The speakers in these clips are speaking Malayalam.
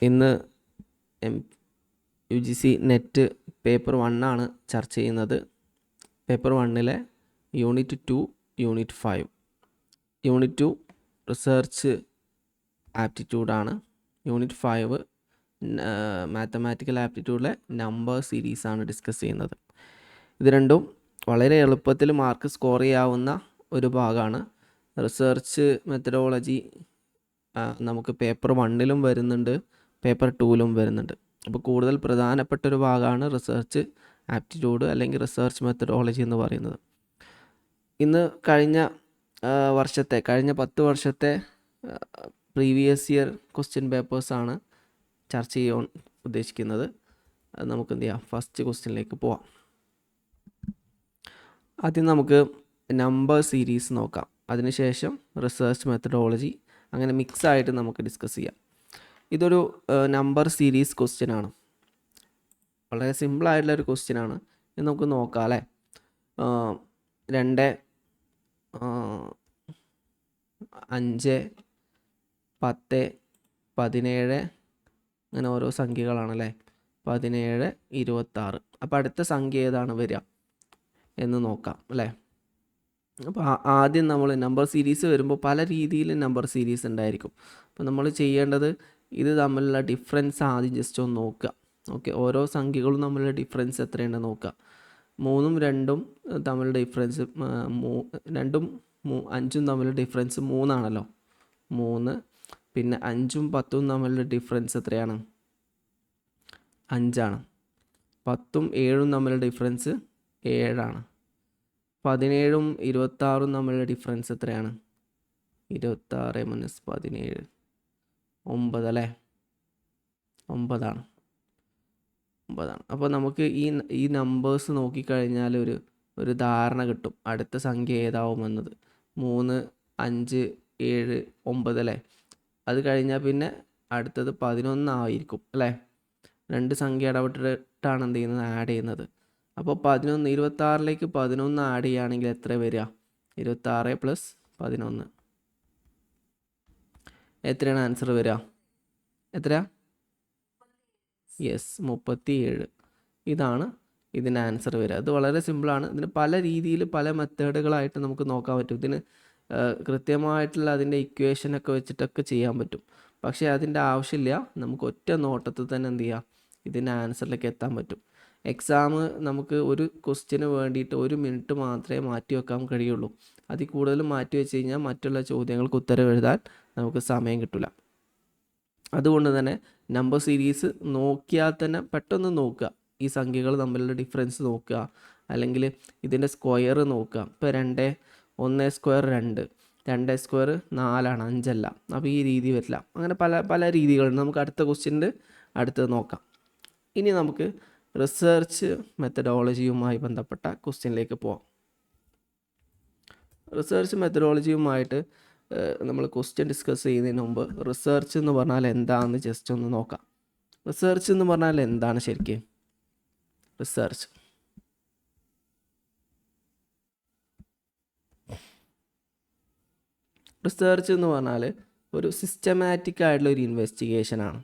ഇന്ന് UGC നെറ്റ് പേപ്പർ 1 ആണ് ചർച്ച ചെയ്യുന്നത്. പേപ്പർ 1-ലെ യൂണിറ്റ് 2, യൂണിറ്റ് 5. യൂണിറ്റ് 2 റിസർച്ച് ആപ്റ്റിറ്റ്യൂഡാണ്. യൂണിറ്റ് 5 മാത്തമാറ്റിക്കൽ ആപ്റ്റിറ്റ്യൂഡിലെ നമ്പർ സീരീസാണ് ഡിസ്കസ് ചെയ്യുന്നത്. ഇത് രണ്ടും വളരെ എളുപ്പത്തിൽ മാർക്ക് സ്കോർ ചെയ്യാവുന്ന ഒരു ഭാഗമാണ്. റിസർച്ച് മെത്തഡോളജി നമുക്ക് പേപ്പർ 1-ലും വരുന്നുണ്ട്, പേപ്പർ 2-ലും വരുന്നുണ്ട്. അപ്പോൾ കൂടുതൽ പ്രധാനപ്പെട്ടൊരു ഭാഗമാണ് റിസർച്ച് ആപ്റ്റിറ്റ്യൂഡ് അല്ലെങ്കിൽ റിസർച്ച് മെത്തഡോളജി എന്ന് പറയുന്നത്. ഇന്ന് കഴിഞ്ഞ 10 വർഷത്തെ പ്രീവിയസ് ഇയർ ക്വസ്റ്റ്യൻ പേപ്പേഴ്സാണ് ചർച്ച ചെയ്യാൻ ഉദ്ദേശിക്കുന്നത്. നമുക്ക് എന്ത് ചെയ്യാം, ഫസ്റ്റ് ക്വസ്റ്റ്യനിലേക്ക് പോവാം. ആദ്യം നമുക്ക് നമ്പർ സീരീസ് നോക്കാം, അതിനുശേഷം റിസർച്ച് മെത്തഡോളജി, അങ്ങനെ മിക്സായിട്ട് നമുക്ക് ഡിസ്കസ് ചെയ്യാം. ഇതൊരു നമ്പർ സീരീസ് ക്വസ്റ്റ്യനാണ്. വളരെ സിമ്പിളായിട്ടുള്ളൊരു ക്വസ്റ്റ്യനാണ്. ഇത് നമുക്ക് നോക്കാം അല്ലേ. 2, 5, 10, 17 അങ്ങനെ ഓരോ സംഖ്യകളാണല്ലേ. 17, 26. അപ്പോൾ അടുത്ത സംഖ്യ ഏതാണ് വരിക എന്ന് നോക്കാം അല്ലേ. അപ്പോൾ ആദ്യം നമ്മൾ നമ്പർ സീരീസ് വരുമ്പോൾ പല രീതിയിൽ നമ്പർ സീരീസ് ഉണ്ടായിരിക്കും. അപ്പോൾ നമ്മൾ ചെയ്യേണ്ടത് ഇത് തമ്മിലുള്ള ഡിഫറൻസ് ആദ്യം ജസ്റ്റ് ഒന്ന് നോക്കുക. ഓക്കെ, ഓരോ സംഖ്യകളും തമ്മിലുള്ള ഡിഫറൻസ് എത്രയുണ്ടെന്ന് നോക്കുക. 3ഉം 2ഉം തമ്മിലുള്ള ഡിഫറൻസ് 2ഉം 5ഉം തമ്മിലുള്ള ഡിഫറൻസ് 3 ആണല്ലോ. 3. പിന്നെ 5ഉം 10ഉം തമ്മിലുള്ള ഡിഫറൻസ് എത്രയാണ്? 5 ആണ്. 10ഉം 7ഉം തമ്മിലുള്ള ഡിഫറൻസ് 7 ആണ്. 17ഉം 26ഉം തമ്മിലുള്ള ഡിഫറൻസ് എത്രയാണ്? 26 - 17 9 അല്ലേ. 9 ആണ്. അപ്പോൾ നമുക്ക് ഈ നമ്പേഴ്സ് നോക്കിക്കഴിഞ്ഞാൽ ഒരു ധാരണ കിട്ടും അടുത്ത സംഖ്യ ഏതാവുമെന്നത്. 3, 5, 7, 9 അല്ലേ. അത് കഴിഞ്ഞാൽ പിന്നെ അടുത്തത് 11 ആയിരിക്കും അല്ലേ. 2 സംഖ്യ ഇടവിട്ടിട്ടാണ് എന്ത് ചെയ്യുന്നത്, ആഡ് ചെയ്യുന്നത്. അപ്പോൾ 11, 26ലേക്ക് 11 ആഡ് ചെയ്യുകയാണെങ്കിൽ എത്ര വരിക? 26 + 11 എത്രയാണ് ആൻസർ വരിക? എത്രയാ? യെസ്, 37. ഇതാണ് ഇതിന് ആൻസർ വരിക. അത് വളരെ സിമ്പിളാണ്. ഇതിന് പല രീതിയിൽ പല മെത്തേഡുകളായിട്ട് നമുക്ക് നോക്കാൻ പറ്റും. ഇതിന് കൃത്യമായിട്ടുള്ള അതിൻ്റെ ഇക്വേഷനൊക്കെ വെച്ചിട്ടൊക്കെ ചെയ്യാൻ പറ്റും. പക്ഷേ അതിൻ്റെ ആവശ്യമില്ല. നമുക്ക് ഒറ്റ നോട്ടത്തിൽ തന്നെ എന്ത് ചെയ്യാം, ഇതിൻ്റെ ആൻസറിലേക്ക് എത്താൻ പറ്റും. എക്സാം നമുക്ക് ഒരു ക്വസ്റ്റ്യന് വേണ്ടിയിട്ട് 1 മിനിറ്റ് മാത്രമേ മാറ്റി വെക്കാൻ കഴിയുള്ളൂ. അതിൽ കൂടുതൽ മാറ്റി വെച്ച് കഴിഞ്ഞാൽ മറ്റുള്ള ചോദ്യങ്ങൾക്ക് ഉത്തരം എഴുതാൻ നമുക്ക് സമയം കിട്ടില്ല. അതുകൊണ്ട് തന്നെ നമ്പർ സീരീസ് നോക്കിയാൽ തന്നെ പെട്ടെന്ന് നോക്കുക, ഈ സംഖ്യകൾ തമ്മിലുള്ള ഡിഫറൻസ് നോക്കുക, അല്ലെങ്കിൽ ഇതിൻ്റെ സ്ക്വയർ നോക്കുക. ഇപ്പോൾ 2, 1 സ്ക്വയർ 2, 2 സ്ക്വയർ 4 ആണ്, 5 അല്ല. അപ്പോൾ ഈ രീതി വരില്ല. അങ്ങനെ പല രീതികളുണ്ട്. നമുക്ക് അടുത്ത ക്വസ്റ്റ്യൻ്റെ അടുത്തത് നോക്കാം. ഇനി നമുക്ക് റിസർച്ച് മെത്തഡോളജിയുമായി ബന്ധപ്പെട്ട ക്വസ്റ്റ്യനിലേക്ക് പോവാം. റിസർച്ച് മെത്തഡോളജിയുമായിട്ട് നമ്മൾ ക്വസ്റ്റ്യൻ ഡിസ്കസ് ചെയ്യുന്നതിന് മുമ്പ് റിസർച്ച് എന്ന് പറഞ്ഞാൽ എന്താണെന്ന് ജസ്റ്റ് ഒന്ന് നോക്കാം. റിസർച്ച് എന്ന് പറഞ്ഞാൽ എന്താണ് ശരിക്കും? റിസർച്ച് എന്ന് പറഞ്ഞാൽ ഒരു സിസ്റ്റമാറ്റിക് ആയിട്ടുള്ള ഒരു ഇൻവെസ്റ്റിഗേഷനാണ്.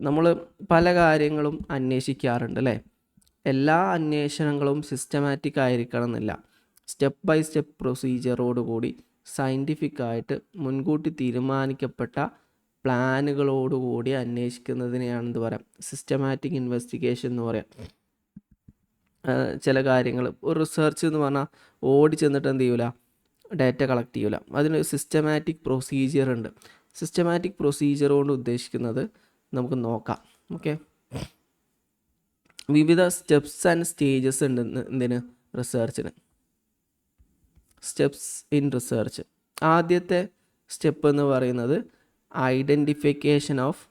നമ്മൾ പല കാര്യങ്ങളും അന്വേഷിക്കാറുണ്ട് അല്ലേ. എല്ലാ അന്വേഷണങ്ങളും സിസ്റ്റമാറ്റിക് ആയിരിക്കണം എന്നില്ല. സ്റ്റെപ്പ് ബൈ സ്റ്റെപ്പ് പ്രൊസീജിയറോടുകൂടി സയൻറ്റിഫിക്കായിട്ട് മുൻകൂട്ടി തീരുമാനിക്കപ്പെട്ട പ്ലാനുകളോടുകൂടി അന്വേഷിക്കുന്നതിനെയാണ് എന്ത് പറയാം, സിസ്റ്റമാറ്റിക് ഇൻവെസ്റ്റിഗേഷൻ എന്ന് പറയാം. ചില കാര്യങ്ങൾ ഒരു റിസർച്ച് എന്ന് പറഞ്ഞാൽ ഓടി ചെന്നിട്ട് എന്ത് ചെയ്യൂല, ഡാറ്റ കളക്ട് ചെയ്യൂല. അതിനൊരു സിസ്റ്റമാറ്റിക് പ്രൊസീജിയർ ഉണ്ട്. സിസ്റ്റമാറ്റിക് പ്രൊസീജിയർ കൊണ്ട് ഉദ്ദേശിക്കുന്നത് നമുക്ക് നോക്കാം. ഓക്കെ, വിവിധ സ്റ്റെപ്സ് ആൻഡ് സ്റ്റേജസ് ഉണ്ട് എന്തിന്, റിസർച്ചിന്. Steps in research. ആദ്യത്തെ സ്റ്റെപ്പ് എന്ന് പറയുന്നത് ഐഡൻറ്റിഫിക്കേഷൻ ഓഫ്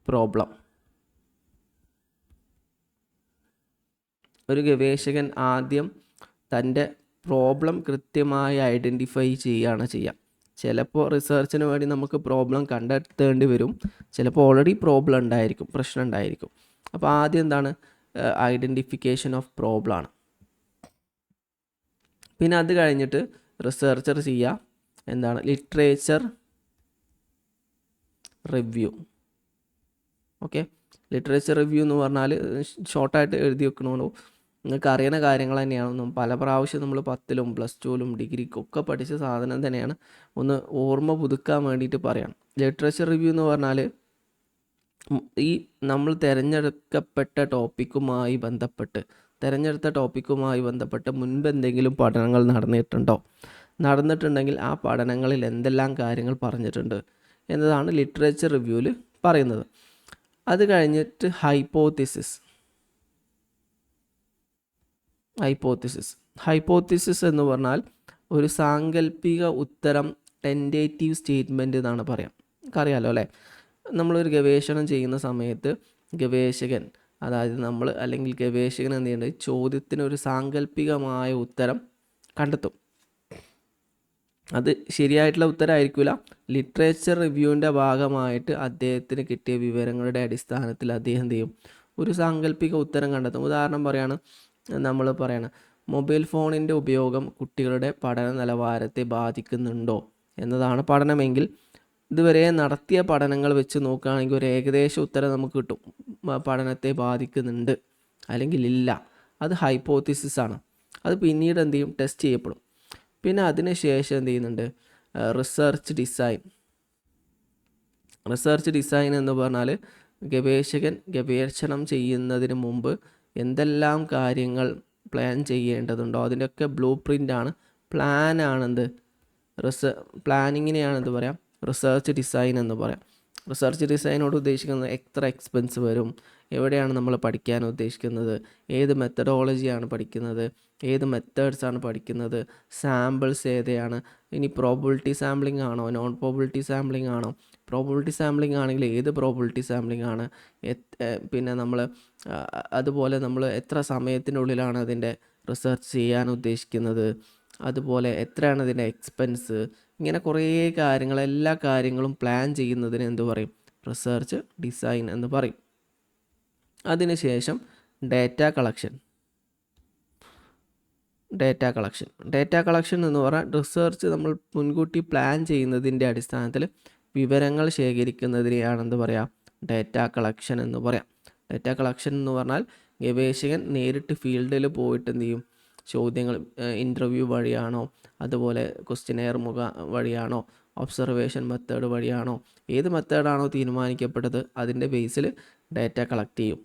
പ്രോബ്ലം. ഒരു ഗവേഷകൻ ആദ്യം തൻ്റെ പ്രോബ്ലം കൃത്യമായി ഐഡൻറ്റിഫൈ ചെയ്യുക. ചിലപ്പോൾ റിസർച്ചിന് വേണ്ടി നമുക്ക് പ്രോബ്ലം കണ്ടെത്തേണ്ടി വരും, ചിലപ്പോൾ ഓൾറെഡി പ്രോബ്ലം ഉണ്ടായിരിക്കും, പ്രശ്നം ഉണ്ടായിരിക്കും. അപ്പോൾ ആദ്യം എന്താണ്, ഐഡൻറ്റിഫിക്കേഷൻ ഓഫ് പ്രോബ്ലം ആണ്. പിന്നെ അത് കഴിഞ്ഞിട്ട് റിസർച്ചർ ചെയ്യുക എന്താണ്, literature review. Okay, literature review എന്ന് പറഞ്ഞാൽ ഷോർട്ടായിട്ട് എഴുതി വെക്കണോളൂ, നിങ്ങൾക്ക് അറിയുന്ന കാര്യങ്ങൾ തന്നെയാണ്. പല പ്രാവശ്യം നമ്മൾ 10ലും +2ലും ഡിഗ്രിക്കും ഒക്കെ പഠിച്ച സാധനം തന്നെയാണ്, ഒന്ന് ഓർമ്മ പുതുക്കാൻ വേണ്ടിയിട്ട് പറയാം. ലിറ്ററേച്ചർ റിവ്യൂ എന്ന് പറഞ്ഞാൽ ഈ നമ്മൾ തിരഞ്ഞെടുത്ത ടോപ്പിക്കുമായി ബന്ധപ്പെട്ട് മുൻപ് എന്തെങ്കിലും പഠനങ്ങൾ നടന്നിട്ടുണ്ടെങ്കിൽ ആ പഠനങ്ങളിൽ എന്തെല്ലാം കാര്യങ്ങൾ പറഞ്ഞിട്ടുണ്ട് എന്നതാണ് ലിറ്ററേച്ചർ റിവ്യൂവിൽ പറയുന്നത്. അത് കഴിഞ്ഞിട്ട് ഹൈപ്പോത്തിസിസ് എന്ന് പറഞ്ഞാൽ ഒരു സാങ്കല്പിക ഉത്തരം, ടെൻറ്റേറ്റീവ് സ്റ്റേറ്റ്മെൻറ്റ് എന്നാണ് പറയാം. അറിയാമല്ലോ അല്ലേ, നമ്മളൊരു ഗവേഷണം ചെയ്യുന്ന സമയത്ത് ഗവേഷകൻ എന്ത് ചെയ്യേണ്ടത്, ചോദ്യത്തിന് ഒരു സാങ്കല്പികമായ ഉത്തരം കണ്ടെത്തും. അത് ശരിയായിട്ടുള്ള ഉത്തരമായിരിക്കില്ല. ലിറ്ററേച്ചർ റിവ്യൂവിൻ്റെ ഭാഗമായിട്ട് അദ്ദേഹത്തിന് കിട്ടിയ വിവരങ്ങളുടെ അടിസ്ഥാനത്തിൽ അദ്ദേഹം എന്ത് ചെയ്യും, ഒരു സാങ്കല്പിക ഉത്തരം കണ്ടെത്തും. ഉദാഹരണം നമ്മൾ പറയണം മൊബൈൽ ഫോണിൻ്റെ ഉപയോഗം കുട്ടികളുടെ പഠന നിലവാരത്തെ ബാധിക്കുന്നുണ്ടോ എന്നതാണ് പഠനമെങ്കിൽ, ഇതുവരെ നടത്തിയ പഠനങ്ങൾ വെച്ച് നോക്കുകയാണെങ്കിൽ ഒരു ഏകദേശ ഉത്തരം നമുക്ക് കിട്ടും, പഠനത്തെ ബാധിക്കുന്നുണ്ട് അല്ലെങ്കിൽ ഇല്ല. അത് ഹൈപ്പോത്തിസിസ് ആണ്. അത് പിന്നീട് എന്ത് ചെയ്യും, ടെസ്റ്റ് ചെയ്യപ്പെടും. പിന്നെ അതിന് ശേഷം എന്ത് ചെയ്യുന്നുണ്ട്, റിസർച്ച് ഡിസൈൻ എന്ന് പറഞ്ഞാൽ ഗവേഷകൻ ഗവേഷണം ചെയ്യുന്നതിന് മുമ്പ് എന്തെല്ലാം കാര്യങ്ങൾ പ്ലാൻ ചെയ്യേണ്ടതുണ്ടോ അതിൻ്റെയൊക്കെ ബ്ലൂ പ്രിൻ്റാണ്, പ്ലാനാണെന്ത്, പ്ലാനിങ്ങിനെയാണ് എന്ത് പറയാം, റിസർച്ച് ഡിസൈൻ എന്ന് പറയാം. റിസർച്ച് ഡിസൈനോട് ഉദ്ദേശിക്കുന്നത് എത്ര എക്സ്പെൻസ് വരും, എവിടെയാണ് നമ്മൾ പഠിക്കാൻ ഉദ്ദേശിക്കുന്നത്, ഏത് മെത്തഡോളജിയാണ് പഠിക്കുന്നത്, ഏത് മെത്തേഡ്സാണ് പഠിക്കുന്നത്, സാമ്പിൾസ് ഏതെയാണ്, ഇനി പ്രോബിലിറ്റി സാമ്പിളിംഗ് ആണോ നോൺ പ്രോബിലിറ്റി സാമ്പിളിംഗ് ആണോ, പ്രോബിലിറ്റി സാമ്പിളിംഗ് ആണെങ്കിൽ ഏത് പ്രോബിലിറ്റി സാമ്പിളിംഗ് ആണ്, പിന്നെ അതുപോലെ നമ്മൾ എത്ര സമയത്തിനുള്ളിലാണ് അതിൻ്റെ റിസർച്ച് ചെയ്യാൻ ഉദ്ദേശിക്കുന്നത്, അതുപോലെ എത്രയാണ് അതിൻ്റെ എക്സ്പെൻസ്, ഇങ്ങനെ കുറേ കാര്യങ്ങൾ, എല്ലാ കാര്യങ്ങളും പ്ലാൻ ചെയ്യുന്നതിന് എന്ത് പറയും, റിസർച്ച് ഡിസൈൻ എന്ന് പറയും. അതിനുശേഷം ഡേറ്റ കളക്ഷൻ എന്ന് പറഞ്ഞാൽ റിസർച്ച് നമ്മൾ മുൻകൂട്ടി പ്ലാൻ ചെയ്യുന്നതിൻ്റെ അടിസ്ഥാനത്തിൽ വിവരങ്ങൾ ശേഖരിക്കുന്നതിനെയാണ് എന്ത് പറയാം, ഡേറ്റ കളക്ഷൻ എന്ന് പറയാം. ഡേറ്റ കളക്ഷൻ എന്ന് പറഞ്ഞാൽ ഗവേഷകൻ നേരിട്ട് ഫീൽഡിൽ പോയിട്ട് എന്ത് ചെയ്യും, ചോദ്യങ്ങൾ ഇൻ്റർവ്യൂ വഴിയാണോ, അതുപോലെ ക്വസ്റ്റ്യനെയർ വഴിയാണോ, ഒബ്സർവേഷൻ മെത്തേഡ് വഴിയാണോ, ഏത് മെത്തേഡാണോ തീരുമാനിക്കപ്പെട്ടത് അതിൻ്റെ ബേസിൽ ഡേറ്റ കളക്ട് ചെയ്യും.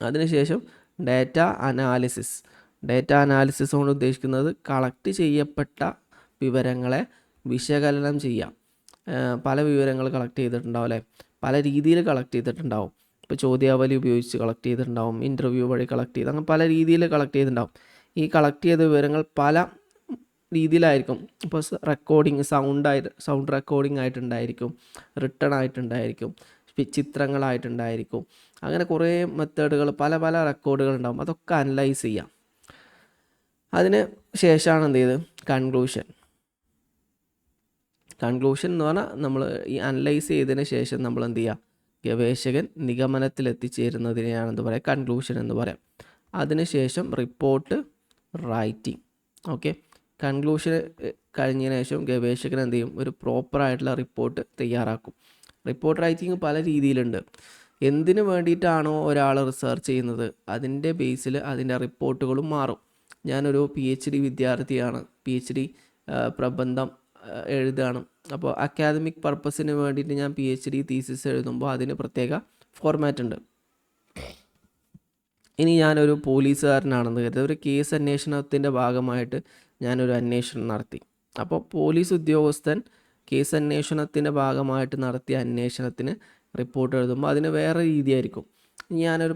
അതിനുശേഷം ഡേറ്റ അനാലിസിസ് കൊണ്ട് ഉദ്ദേശിക്കുന്നത് കളക്ട് ചെയ്യപ്പെട്ട വിവരങ്ങളെ വിശകലനം ചെയ്യാം. പല വിവരങ്ങൾ കളക്ട് ചെയ്തിട്ടുണ്ടാവും അല്ലേ, പല രീതിയിൽ കളക്ട് ചെയ്തിട്ടുണ്ടാവും. ഇപ്പോൾ ചോദ്യാവലി ഉപയോഗിച്ച് കളക്ട് ചെയ്തിട്ടുണ്ടാവും, ഇൻ്റർവ്യൂ വഴി കളക്ട് ചെയ്ത്, അങ്ങനെ പല രീതിയിൽ കളക്ട് ചെയ്തിട്ടുണ്ടാവും. ഈ കളക്ട് ചെയ്ത വിവരങ്ങൾ പല രീതിയിലായിരിക്കും. ഇപ്പോൾ സൗണ്ട് റെക്കോർഡിംഗ് ആയിട്ടുണ്ടായിരിക്കും, റിട്ടൺ ആയിട്ടുണ്ടായിരിക്കും, ചിത്രങ്ങളായിട്ടുണ്ടായിരിക്കും, അങ്ങനെ കുറേ മെത്തേഡുകൾ, പല റെക്കോർഡുകൾ ഉണ്ടാകും. അതൊക്കെ അനലൈസ് ചെയ്യാം. അതിന് ശേഷമാണ് എന്ത് ചെയ്ത് കൺക്ലൂഷൻ എന്ന് പറഞ്ഞാൽ നമ്മൾ ഈ അനലൈസ് ചെയ്തതിന് ശേഷം നമ്മൾ എന്ത് ചെയ്യുക, ഗവേഷകൻ നിഗമനത്തിലെത്തിച്ചേരുന്നതിനെയാണ് എന്ത് പറയുക, കൺക്ലൂഷൻ എന്ന് പറയാം. അതിനുശേഷം റിപ്പോർട്ട് റൈറ്റിംഗ്. ഓക്കെ, കൺക്ലൂഷൻ കഴിഞ്ഞതിന് ശേഷം ഗവേഷകൻ എന്ത് ചെയ്യും, ഒരു പ്രോപ്പറായിട്ടുള്ള റിപ്പോർട്ട് തയ്യാറാക്കും. റിപ്പോർട്ട് റൈറ്റിംഗ് പല രീതിയിലുണ്ട്. എന്തിനു വേണ്ടിയിട്ടാണോ ഒരാൾ റിസർച്ച് ചെയ്യുന്നത് അതിൻ്റെ ബേസിൽ അതിൻ്റെ റിപ്പോർട്ടുകളും മാറും. ഞാനൊരു PhD വിദ്യാർത്ഥിയാണ്, PhD പ്രബന്ധം എഴുതുകയാണ്. അപ്പോൾ അക്കാദമിക് പർപ്പസിന് വേണ്ടിയിട്ട് ഞാൻ PhD തീസിസ് എഴുതുമ്പോൾ അതിന് പ്രത്യേക ഫോർമാറ്റ് ഉണ്ട്. ഇനി ഞാനൊരു പോലീസുകാരനാണെന്ന് കരുതുക, ഒരു കേസ് അന്വേഷണത്തിൻ്റെ ഭാഗമായിട്ട് ഞാനൊരു അന്വേഷണം നടത്തി. അപ്പോൾ പോലീസ് ഉദ്യോഗസ്ഥൻ കേസ് അന്വേഷണത്തിൻ്റെ ഭാഗമായിട്ട് നടത്തിയ അന്വേഷണത്തിന് റിപ്പോർട്ട് എഴുതുമ്പോൾ അതിന് വേറെ രീതിയായിരിക്കും. ഞാനൊരു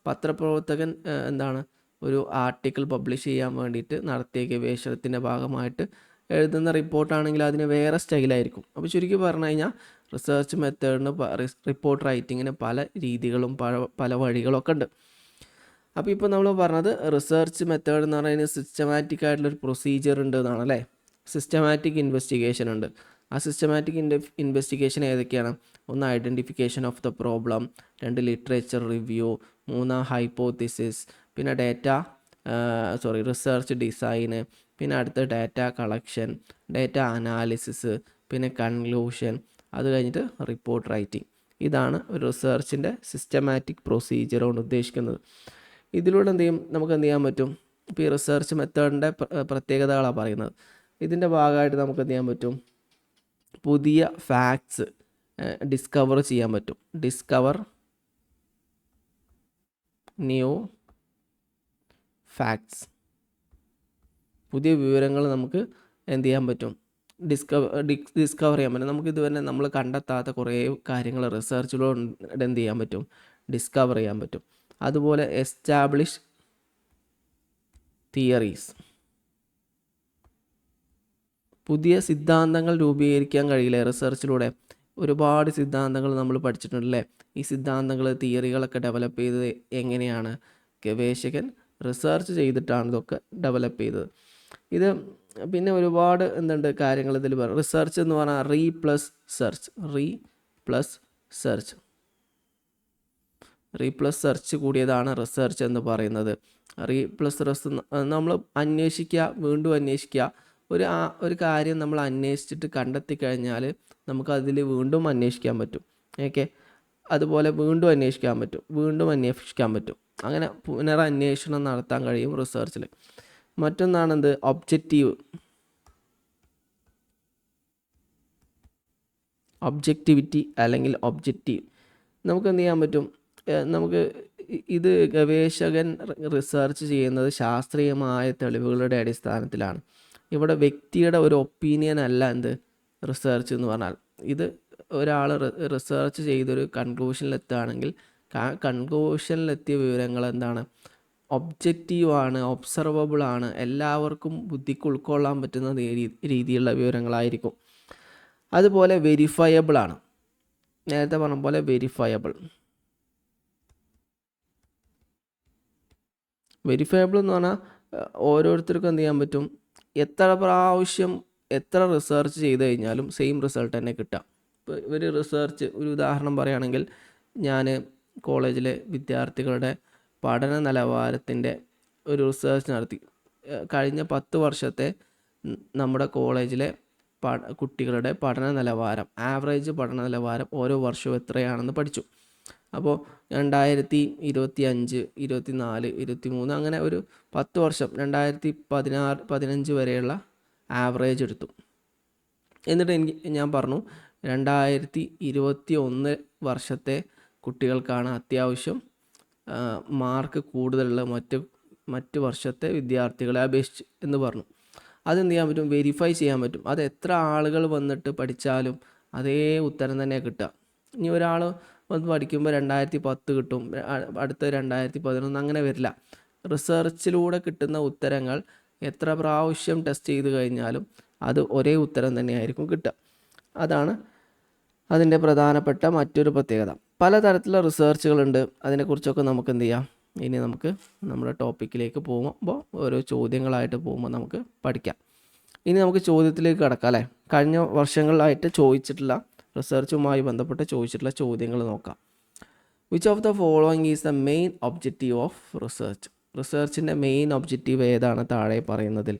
പത്രപ്രവർത്തകൻ എന്താണ്, ഒരു ആർട്ടിക്കിൾ പബ്ലിഷ് ചെയ്യാൻ വേണ്ടിയിട്ട് നടത്തിയ ഗവേഷണത്തിൻ്റെ ഭാഗമായിട്ട് എഴുതുന്ന റിപ്പോർട്ടാണെങ്കിൽ അതിന് വേറെ സ്റ്റൈലായിരിക്കും. അപ്പോൾ ചുരുക്കി പറഞ്ഞു കഴിഞ്ഞാൽ റിസർച്ച് മെത്തേഡിന് റിപ്പോർട്ട് റൈറ്റിങ്ങിന് പല രീതികളും പല വഴികളൊക്കെ ഉണ്ട്. അപ്പോൾ ഇപ്പോൾ നമ്മൾ പറഞ്ഞത് റിസർച്ച് മെത്തേഡ് എന്ന് പറഞ്ഞാൽ സിസ്റ്റമാറ്റിക് ആയിട്ടുള്ളൊരു പ്രൊസീജിയർ ഉണ്ട് എന്നാണ് അല്ലേ. സിസ്റ്റമാറ്റിക് ഇൻവെസ്റ്റിഗേഷൻ ഉണ്ട്. ആ സിസ്റ്റമാറ്റിക് ഇൻവെസ്റ്റിഗേഷൻ ഏതൊക്കെയാണ്? ഒന്ന് identification of the problem, 2 literature review, 3 hypothesis, പിന്നെ റിസർച്ച് ഡിസൈന്, പിന്നെ അടുത്ത ഡാറ്റ കളക്ഷൻ, ഡാറ്റ അനാലിസിസ്, പിന്നെ കൺക്ലൂഷൻ, അത് കഴിഞ്ഞിട്ട് റിപ്പോർട്ട് റൈറ്റിംഗ്. ഇതാണ് ഒരു റിസർച്ചിൻ്റെ സിസ്റ്റമാറ്റിക് പ്രൊസീജിയർ കൊണ്ട് ഉദ്ദേശിക്കുന്നത്. ഇതിലൂടെ നമുക്ക് എന്ത് ചെയ്യാൻ പറ്റും? ഇപ്പോൾ ഈ റിസർച്ച് മെത്തേഡിൻ്റെ പ്രത്യേകതകളാണ് പറയുന്നത്. ഇതിൻ്റെ ഭാഗമായിട്ട് നമുക്ക് എന്ത് ചെയ്യാൻ പറ്റും? പുതിയ ഫാക്ട്സ് ഡിസ്കവർ ചെയ്യാൻ പറ്റും. ഡിസ്കവർ ന്യൂ ഫാക്ട്സ്, പുതിയ വിവരങ്ങൾ നമുക്ക് എന്ത് ചെയ്യാൻ പറ്റും? ഡിസ്കവർ ചെയ്യാൻ പറ്റും. നമുക്ക് ഇതുവരെ നമ്മൾ കണ്ടെത്താത്ത കുറേ കാര്യങ്ങൾ റിസർച്ചിലൂടെ എന്ത് ചെയ്യാൻ പറ്റും? ഡിസ്കവർ ചെയ്യാൻ പറ്റും. അതുപോലെ എസ്റ്റാബ്ലിഷ് തിയറീസ്, പുതിയ സിദ്ധാന്തങ്ങൾ രൂപീകരിക്കാൻ കഴിയില്ലേ റിസർച്ചിലൂടെ? ഒരുപാട് സിദ്ധാന്തങ്ങൾ നമ്മൾ പഠിച്ചിട്ടുണ്ടല്ലേ? ഈ സിദ്ധാന്തങ്ങൾ, തിയറികളൊക്കെ ഡെവലപ്പ് ചെയ്തത് എങ്ങനെയാണ്? ഗവേഷകൻ റിസർച്ച് ചെയ്തിട്ടാണ് ഇതൊക്കെ ഡെവലപ്പ് ചെയ്തത്. ഇത് പിന്നെ ഒരുപാട് കാര്യങ്ങൾ ഇതിൽ പറയും. റിസർച്ച് എന്ന് പറഞ്ഞാൽ റീ പ്ലസ് സെർച്ച് കൂടിയതാണ് റിസർച്ച് എന്ന് പറയുന്നത്. നമ്മൾ അന്വേഷിക്കുക, വീണ്ടും അന്വേഷിക്കുക. ഒരു കാര്യം നമ്മൾ അന്വേഷിച്ചിട്ട് കണ്ടെത്തി കഴിഞ്ഞാൽ നമുക്കതിൽ വീണ്ടും അന്വേഷിക്കാൻ പറ്റും. ഓക്കെ, അതുപോലെ വീണ്ടും അന്വേഷിക്കാൻ പറ്റും. അങ്ങനെ പുനരന്വേഷണം നടത്താൻ കഴിയും റിസർച്ചിൽ. മറ്റൊന്നാണെന്ത്? ഒബ്ജക്റ്റിവിറ്റി അല്ലെങ്കിൽ ഒബ്ജക്റ്റീവ്. നമുക്ക് എന്ത് ചെയ്യാൻ പറ്റും? നമുക്ക് ഇത് ഗവേഷകൻ റിസർച്ച് ചെയ്യുന്നത് ശാസ്ത്രീയമായ തെളിവുകളുടെ അടിസ്ഥാനത്തിലാണ്. ഇവിടെ വ്യക്തിയുടെ ഒരു ഒപ്പീനിയൻ അല്ല റിസർച്ച് എന്ന് പറഞ്ഞാൽ. ഇത് ഒരാൾ റിസർച്ച് ചെയ്തൊരു കൺക്ലൂഷനിലെത്തുകയാണെങ്കിൽ കൺക്ലൂഷനിലെത്തിയ വിവരങ്ങൾ എന്താണ്? ഒബ്ജക്റ്റീവാണ്, ഒബ്സർവബിൾ ആണ്, എല്ലാവർക്കും ബുദ്ധിക്ക് ഉൾക്കൊള്ളാൻ പറ്റുന്ന രീതിയിലുള്ള വിവരങ്ങളായിരിക്കും. അതുപോലെ വെരിഫയബിൾ ആണ്. നേരത്തെ പറഞ്ഞ പോലെ വെരിഫയബിൾ എന്ന് പറഞ്ഞാൽ ഓരോരുത്തർക്കും എന്ത് ചെയ്യാൻ പറ്റും? എത്ര പ്രാവശ്യം എത്ര റിസർച്ച് ചെയ്ത് കഴിഞ്ഞാലും സെയിം റിസൾട്ട് തന്നെ കിട്ടാം. ഇപ്പോൾ ഒരു ഉദാഹരണം പറയുകയാണെങ്കിൽ, ഞാൻ കോളേജിലെ വിദ്യാർത്ഥികളുടെ പഠന നിലവാരത്തിൻ്റെ ഒരു റിസർച്ച് നടത്തി. കഴിഞ്ഞ 10 വർഷത്തെ നമ്മുടെ കോളേജിലെ കുട്ടികളുടെ പഠന നിലവാരം, ആവറേജ് പഠന നിലവാരം ഓരോ വർഷവും എത്രയാണെന്ന് പഠിച്ചു. അപ്പോൾ 2025, 24, 23 അങ്ങനെ ഒരു 10 വർഷം 2016-15 വരെയുള്ള ആവറേജ് എടുത്തു. എന്നിട്ട് ഞാൻ പറഞ്ഞു 2021 വർഷത്തെ കുട്ടികൾക്കാണ് അത്യാവശ്യം മാർക്ക് കൂടുതലുള്ള മറ്റ് വർഷത്തെ വിദ്യാർത്ഥികളെ അപേക്ഷിച്ച് എന്ന് പറഞ്ഞു. അതെന്ത് ചെയ്യാൻ പറ്റും? വെരിഫൈ ചെയ്യാൻ പറ്റും. അത് എത്ര ആളുകൾ വന്നിട്ട് പഠിച്ചാലും അതേ ഉത്തരം തന്നെ കിട്ടുക. ഇനി ഒരാൾ വന്ന് പഠിക്കുമ്പോൾ 2010 കിട്ടും, അടുത്ത 2011 അങ്ങനെ വരില്ല. റിസർച്ചിലൂടെ കിട്ടുന്ന ഉത്തരങ്ങൾ എത്ര പ്രാവശ്യം ടെസ്റ്റ് ചെയ്ത് കഴിഞ്ഞാലും അത് ഒരേ ഉത്തരം തന്നെയായിരിക്കും കിട്ടുക. അതാണ് അതിൻ്റെ പ്രധാനപ്പെട്ട മറ്റൊരു പ്രത്യേകത. പലതരത്തിലുള്ള റിസർച്ചുകളുണ്ട്. അതിനെക്കുറിച്ചൊക്കെ നമുക്ക് എന്ത് ചെയ്യാം? ഇനി നമുക്ക് നമ്മുടെ ടോപ്പിക്കിലേക്ക് പോകുമ്പോൾ ഓരോ ചോദ്യങ്ങളായിട്ട് പോകുമ്പോൾ നമുക്ക് പഠിക്കാം. ഇനി നമുക്ക് ചോദ്യത്തിലേക്ക് കടക്കാം അല്ലേ? കഴിഞ്ഞ വർഷങ്ങളിലായിട്ട് റിസർച്ചുമായി ബന്ധപ്പെട്ട് ചോദിച്ചിട്ടുള്ള ചോദ്യങ്ങൾ നോക്കാം. Which of the following is the main objective of research? റിസർച്ചിൻ്റെ മെയിൻ ഒബ്ജക്റ്റീവ് ഏതാണ് താഴെ പറയുന്നതിൽ?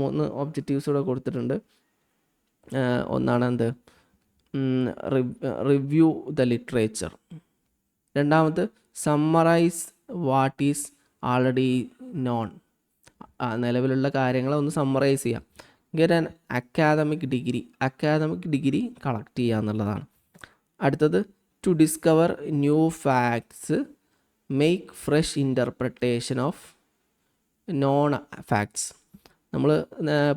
3 ഒബ്ജക്റ്റീവ്സ് ഇവിടെ കൊടുത്തിട്ടുണ്ട്. ഒന്നാണ് റിവ്യൂ ദ ലിറ്ററേച്ചർ. രണ്ടാമത് summarise what is already known. നിലവിലുള്ള കാര്യങ്ങളെ ഒന്ന് സമ്മറൈസ് ചെയ്യാം. Get an academic degree collect ചെയ്യുക എന്നുള്ളതാണ്. അടുത്തത് to discover new facts, make fresh interpretation of known facts. നമ്മൾ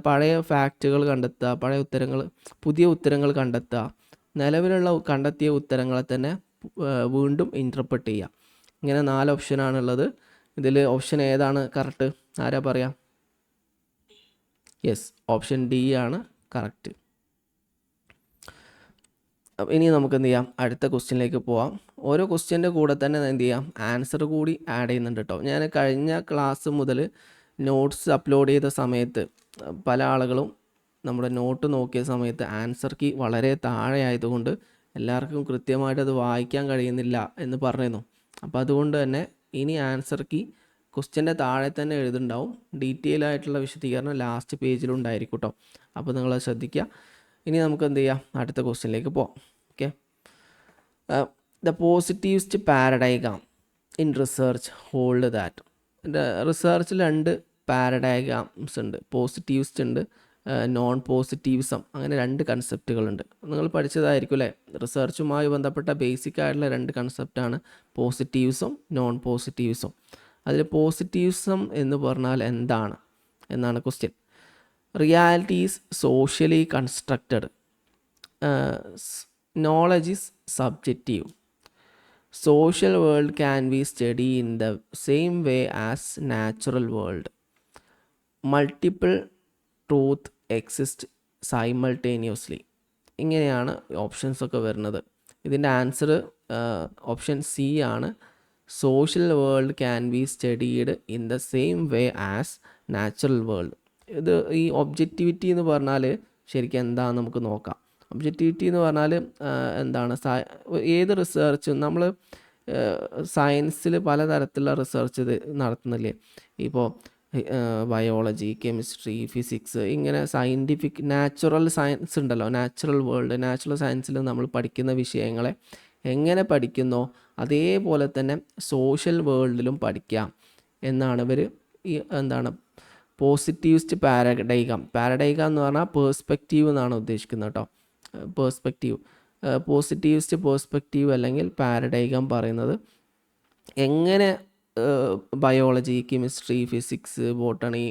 പഴയ ഫാക്റ്റുകൾ കണ്ടെത്തുക, പുതിയ ഉത്തരങ്ങൾ കണ്ടെത്തുക, നിലവിലുള്ള കണ്ടെത്തിയ ഉത്തരങ്ങളെ തന്നെ വീണ്ടും ഇൻ്റർപ്രറ്റ് ചെയ്യുക. ഇങ്ങനെ 4 ഓപ്ഷനാണുള്ളത്. ഇതിൽ ഓപ്ഷൻ ഏതാണ് കറക്റ്റ്? ആരാ പറയാം? യെസ്, ഓപ്ഷൻ ഡി ആണ് കറക്റ്റ്. ഇനി നമുക്ക് എന്ത് ചെയ്യാം? അടുത്ത ക്വസ്റ്റ്യനിലേക്ക് പോവാം. ഓരോ ക്വസ്റ്റ്യൻ്റെ കൂടെ തന്നെ എന്ത് ചെയ്യാം? ആൻസർ കൂടി ആഡ് ചെയ്യുന്നുണ്ട് കേട്ടോ. ഞാൻ കഴിഞ്ഞ ക്ലാസ് മുതൽ നോട്ട്സ് അപ്ലോഡ് ചെയ്ത സമയത്ത് പല ആളുകളും നമ്മുടെ നോട്ട് നോക്കിയ സമയത്ത് ആൻസർ കീ വളരെ താഴെ ആയതുകൊണ്ട് എല്ലാവർക്കും കൃത്യമായിട്ട് അത് വായിക്കാൻ കഴിയുന്നില്ല എന്ന് പറഞ്ഞിരുന്നു. അപ്പോൾ അതുകൊണ്ട് തന്നെ ഇനി ആൻസർ കീ ക്വസ്റ്റ്യൻ്റെ താഴെ തന്നെ എഴുതുന്നുണ്ടാവും. ഡീറ്റെയിൽ ആയിട്ടുള്ള വിശദീകരണം ലാസ്റ്റ് പേജിലുണ്ടായിരിക്കും കേട്ടോ. അപ്പോൾ നിങ്ങളത് ശ്രദ്ധിക്കുക. ഇനി നമുക്ക് എന്ത് ചെയ്യാം, അടുത്ത ക്വസ്റ്റ്യനിലേക്ക് പോകാം. Okay, the positivist paradigm in research hold that. റിസർച്ചിൽ 2 പാരഡൈഗാംസ് ഉണ്ട്. പോസിറ്റീവ്സ്റ്റ് ഉണ്ട്, നോൺ പോസിറ്റീവിസം, അങ്ങനെ 2 കൺസെപ്റ്റുകളുണ്ട്. നിങ്ങൾ പഠിച്ചതായിരിക്കും അല്ലേ. റിസർച്ചുമായി ബന്ധപ്പെട്ട ബേസിക് ആയിട്ടുള്ള 2 കൺസെപ്റ്റാണ് പോസിറ്റീവിസം, നോൺ പോസിറ്റീവിസം. അതിൽ പോസിറ്റീവിസം എന്ന് പറഞ്ഞാൽ എന്താണ് എന്നാണ് question. Reality is socially constructed, knowledge is subjective, social world can be studied in the same way as natural world, multiple truth exist simultaneously. ഇങ്ങനെയാണ് ഓപ്ഷൻസ് ഒക്കെ വരുന്നത്. ഇതിൻ്റെ ആൻസർ ഓപ്ഷൻ സി ആണ്. Social world can be studied in the same way as natural world. ഇത് ഈ ഒബ്ജക്റ്റിവിറ്റി എന്ന് പറഞ്ഞാൽ ശരിക്കും എന്താണെന്ന് നമുക്ക് നോക്കാം. ഒബ്ജക്റ്റിവിറ്റി എന്ന് പറഞ്ഞാൽ എന്താണ്, ഏത് റിസർച്ചും നമ്മൾ സയൻസിൽ പലതരത്തിലുള്ള റിസർച്ച് ഇത് നടത്തുന്നില്ലേ. ഇപ്പോൾ ബയോളജി, കെമിസ്ട്രി, ഫിസിക്സ്, ഇങ്ങനെ സയൻറ്റിഫിക് നാച്ചുറൽ സയൻസ് ഉണ്ടല്ലോ, നാച്ചുറൽ വേൾഡ്. നാച്ചുറൽ സയൻസിൽ നമ്മൾ പഠിക്കുന്ന വിഷയങ്ങളെ എങ്ങനെ പഠിക്കുന്നോ അതേപോലെ തന്നെ സോഷ്യൽ വേൾഡിലും പഠിക്കാം എന്നാണ് ഇവർ ഈ എന്താണ് പോസിറ്റീവിസ്റ്റ് പാരഡൈഗാം എന്ന് പറഞ്ഞാൽ പേഴ്സ്പെക്റ്റീവ് എന്നാണ് ഉദ്ദേശിക്കുന്നത് കേട്ടോ. പേഴ്സ്പെക്റ്റീവ്, പോസിറ്റീവിസ്റ്റ് പേഴ്സ്പെക്റ്റീവ് അല്ലെങ്കിൽ പാരഡൈഗാം പറയുന്നത് എങ്ങനെ ബയോളജി, കെമിസ്ട്രി, ഫിസിക്സ്, ബോട്ടണി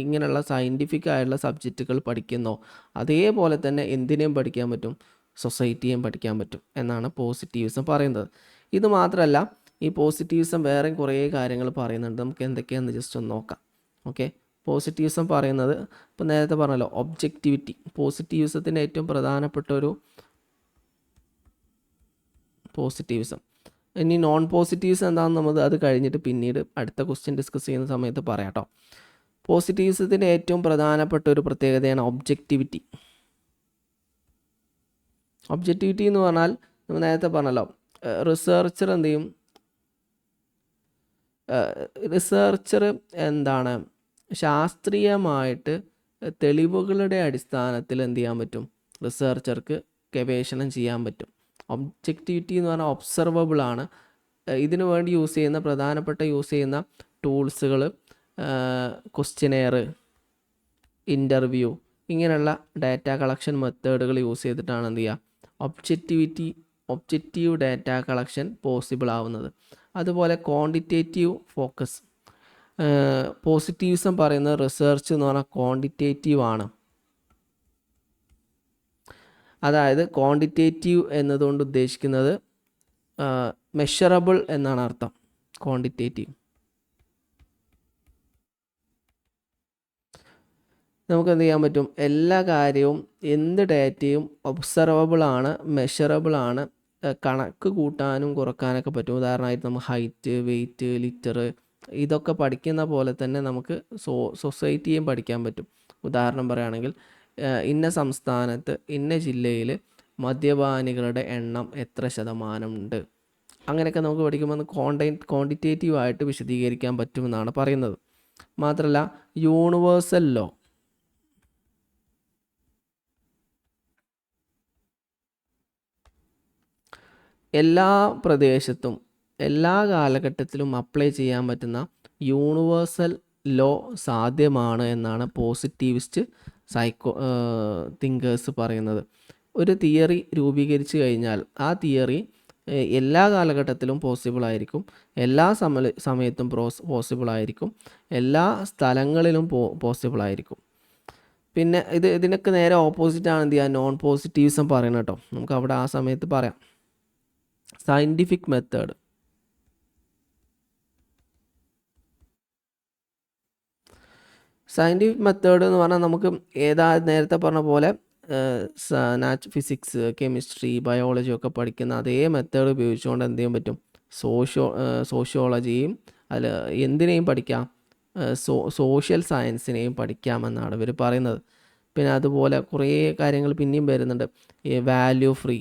ഇങ്ങനെയുള്ള സയൻറ്റിഫിക് ആയിട്ടുള്ള സബ്ജക്റ്റുകൾ പഠിക്കുന്നോ അതേപോലെ തന്നെ എന്തിനേയും പഠിക്കാൻ പറ്റും, സൊസൈറ്റിയെയും പഠിക്കാൻ പറ്റും എന്നാണ് പോസിറ്റീവിസം പറയുന്നത്. ഇത് മാത്രമല്ല, ഈ പോസിറ്റീവിസം വേറെ കുറേ കാര്യങ്ങൾ പറയുന്നുണ്ട്. നമുക്ക് എന്തൊക്കെയാണെന്ന് ജസ്റ്റ് ഒന്ന് നോക്കാം. ഓക്കെ, പോസിറ്റീവിസം പറയുന്നത് ഇപ്പോൾ നേരത്തെ പറഞ്ഞല്ലോ ഒബ്ജക്റ്റിവിറ്റി. പോസിറ്റീവിസത്തിൻ്റെ ഏറ്റവും പ്രധാനപ്പെട്ട ഒരു പോസിറ്റീവിസം. ഇനി നോൺ പോസിറ്റീവിസം എന്താണെന്ന് നമ്മൾ അത് കഴിഞ്ഞിട്ട് പിന്നീട് അടുത്ത ക്വസ്റ്റ്യൻ ഡിസ്കസ് ചെയ്യുന്ന സമയത്ത് പറയാം കേട്ടോ. പോസിറ്റീവിസത്തിൻ്റെ ഏറ്റവും പ്രധാനപ്പെട്ട ഒരു പ്രത്യേകതയാണ് ഒബ്ജക്റ്റിവിറ്റി. ഒബ്ജക്റ്റിവിറ്റി എന്ന് പറഞ്ഞാൽ നമ്മൾ നേരത്തെ പറഞ്ഞല്ലോ, റിസർച്ചർ എന്ത് ചെയ്യും, റിസർച്ചർ എന്താണ് ശാസ്ത്രീയമായിട്ട് തെളിവുകളുടെ അടിസ്ഥാനത്തിൽ എന്ത് ചെയ്യാൻ പറ്റും, റിസർച്ചർക്ക് ഗവേഷണം ചെയ്യാൻ പറ്റും. ഒബ്ജക്റ്റിവിറ്റി എന്ന് പറഞ്ഞാൽ ഒബ്സർവബിൾ ആണ്. ഇതിനു വേണ്ടി യൂസ് ചെയ്യുന്ന ടൂൾസുകൾ ക്വസ്റ്റ്യനെയർ, ഇൻ്റർവ്യൂ, ഇങ്ങനെയുള്ള ഡാറ്റ കളക്ഷൻ മെത്തേഡുകൾ യൂസ് ചെയ്തിട്ടാണ് എന്ത് ചെയ്യുക ഒബ്ജക്റ്റീവ് ഡാറ്റ കളക്ഷൻ പോസിബിൾ ആവുന്നത്. അതുപോലെ ക്വാണ്ടിറ്റേറ്റീവ് ഫോക്കസ്. പോസിറ്റീവിസം പറയുന്നത് റിസർച്ച് എന്ന് പറഞ്ഞാൽ ക്വാണ്ടിറ്റേറ്റീവ് ആണ്. അതായത് ക്വാണ്ടിറ്റേറ്റീവ് എന്നതുകൊണ്ട് ഉദ്ദേശിക്കുന്നത് മെഷറബിൾ എന്നാണ് അർത്ഥം. ക്വാണ്ടിറ്റേറ്റീവ് നമുക്ക് എന്ത് ചെയ്യാൻ പറ്റും, എല്ലാ കാര്യവും എന്ത് ഡാറ്റയും ഒബ്സർവബിൾ ആണ്, മെഷറബിൾ ആണ്, കണക്ക് കൂട്ടാനും കുറക്കാനൊക്കെ പറ്റും. ഉദാഹരണമായിട്ട് നമുക്ക് ഹൈറ്റ്, വെയിറ്റ്, ലിറ്റർ ഇതൊക്കെ പഠിക്കുന്ന പോലെ തന്നെ നമുക്ക് സൊസൈറ്റിയും പഠിക്കാൻ പറ്റും. ഉദാഹരണം പറയുകയാണെങ്കിൽ ഇന്ന സംസ്ഥാനത്ത് ഇന്ന ജില്ലയിൽ മദ്യപാനികളുടെ എണ്ണം എത്ര ശതമാനമുണ്ട്, അങ്ങനെയൊക്കെ നമുക്ക് പഠിക്കുമ്പോൾ ക്വാണ്ടിറ്റേറ്റീവായിട്ട് വിശദീകരിക്കാൻ പറ്റുമെന്നാണ് പറയുന്നത്. മാത്രമല്ല യൂണിവേഴ്സൽ ലോ, എല്ലാ പ്രദേശത്തും എല്ലാ കാലഘട്ടത്തിലും അപ്ലൈ ചെയ്യാൻ പറ്റുന്ന യൂണിവേഴ്സൽ ലോ സാധ്യമാണ് എന്നാണ് പോസിറ്റീവിസ്റ്റ് തിങ്കേഴ്സ് പറയുന്നത്. ഒരു തിയറി രൂപീകരിച്ചു കഴിഞ്ഞാൽ ആ തിയറി എല്ലാ കാലഘട്ടത്തിലും പോസിബിൾ ആയിരിക്കും, എല്ലാ സമയത്തും പോസിബിൾ ആയിരിക്കും, എല്ലാ സ്ഥലങ്ങളിലും പോസിബിൾ ആയിരിക്കും. പിന്നെ ഇതിനൊക്കെ നേരെ ഓപ്പോസിറ്റാണ് എന്ത് ചെയ്യുക, നോൺ പോസിറ്റീവിസം പറയുന്നത് കേട്ടോ. നമുക്ക് അവിടെ ആ സമയത്ത് പറയാം. Scientific method. സയൻറ്റിഫിക് മെത്തേഡ് എന്ന് പറഞ്ഞാൽ നമുക്ക് നേരത്തെ പറഞ്ഞ പോലെ ഫിസിക്സ്, കെമിസ്ട്രി, ബയോളജി ഒക്കെ പഠിക്കുന്ന അതേ മെത്തേഡ് ഉപയോഗിച്ചുകൊണ്ട് എന്ത് ചെയ്യാൻ പറ്റും, സോഷ്യോളജിയും അതിൽ എന്തിനേയും പഠിക്കാം, സോഷ്യൽ സയൻസിനെയും പഠിക്കാമെന്നാണ് ഇവർ പറയുന്നത്. പിന്നെ അതുപോലെ കുറേ കാര്യങ്ങൾ പിന്നെയും വരുന്നുണ്ട്. ഈ വാല്യൂ ഫ്രീ,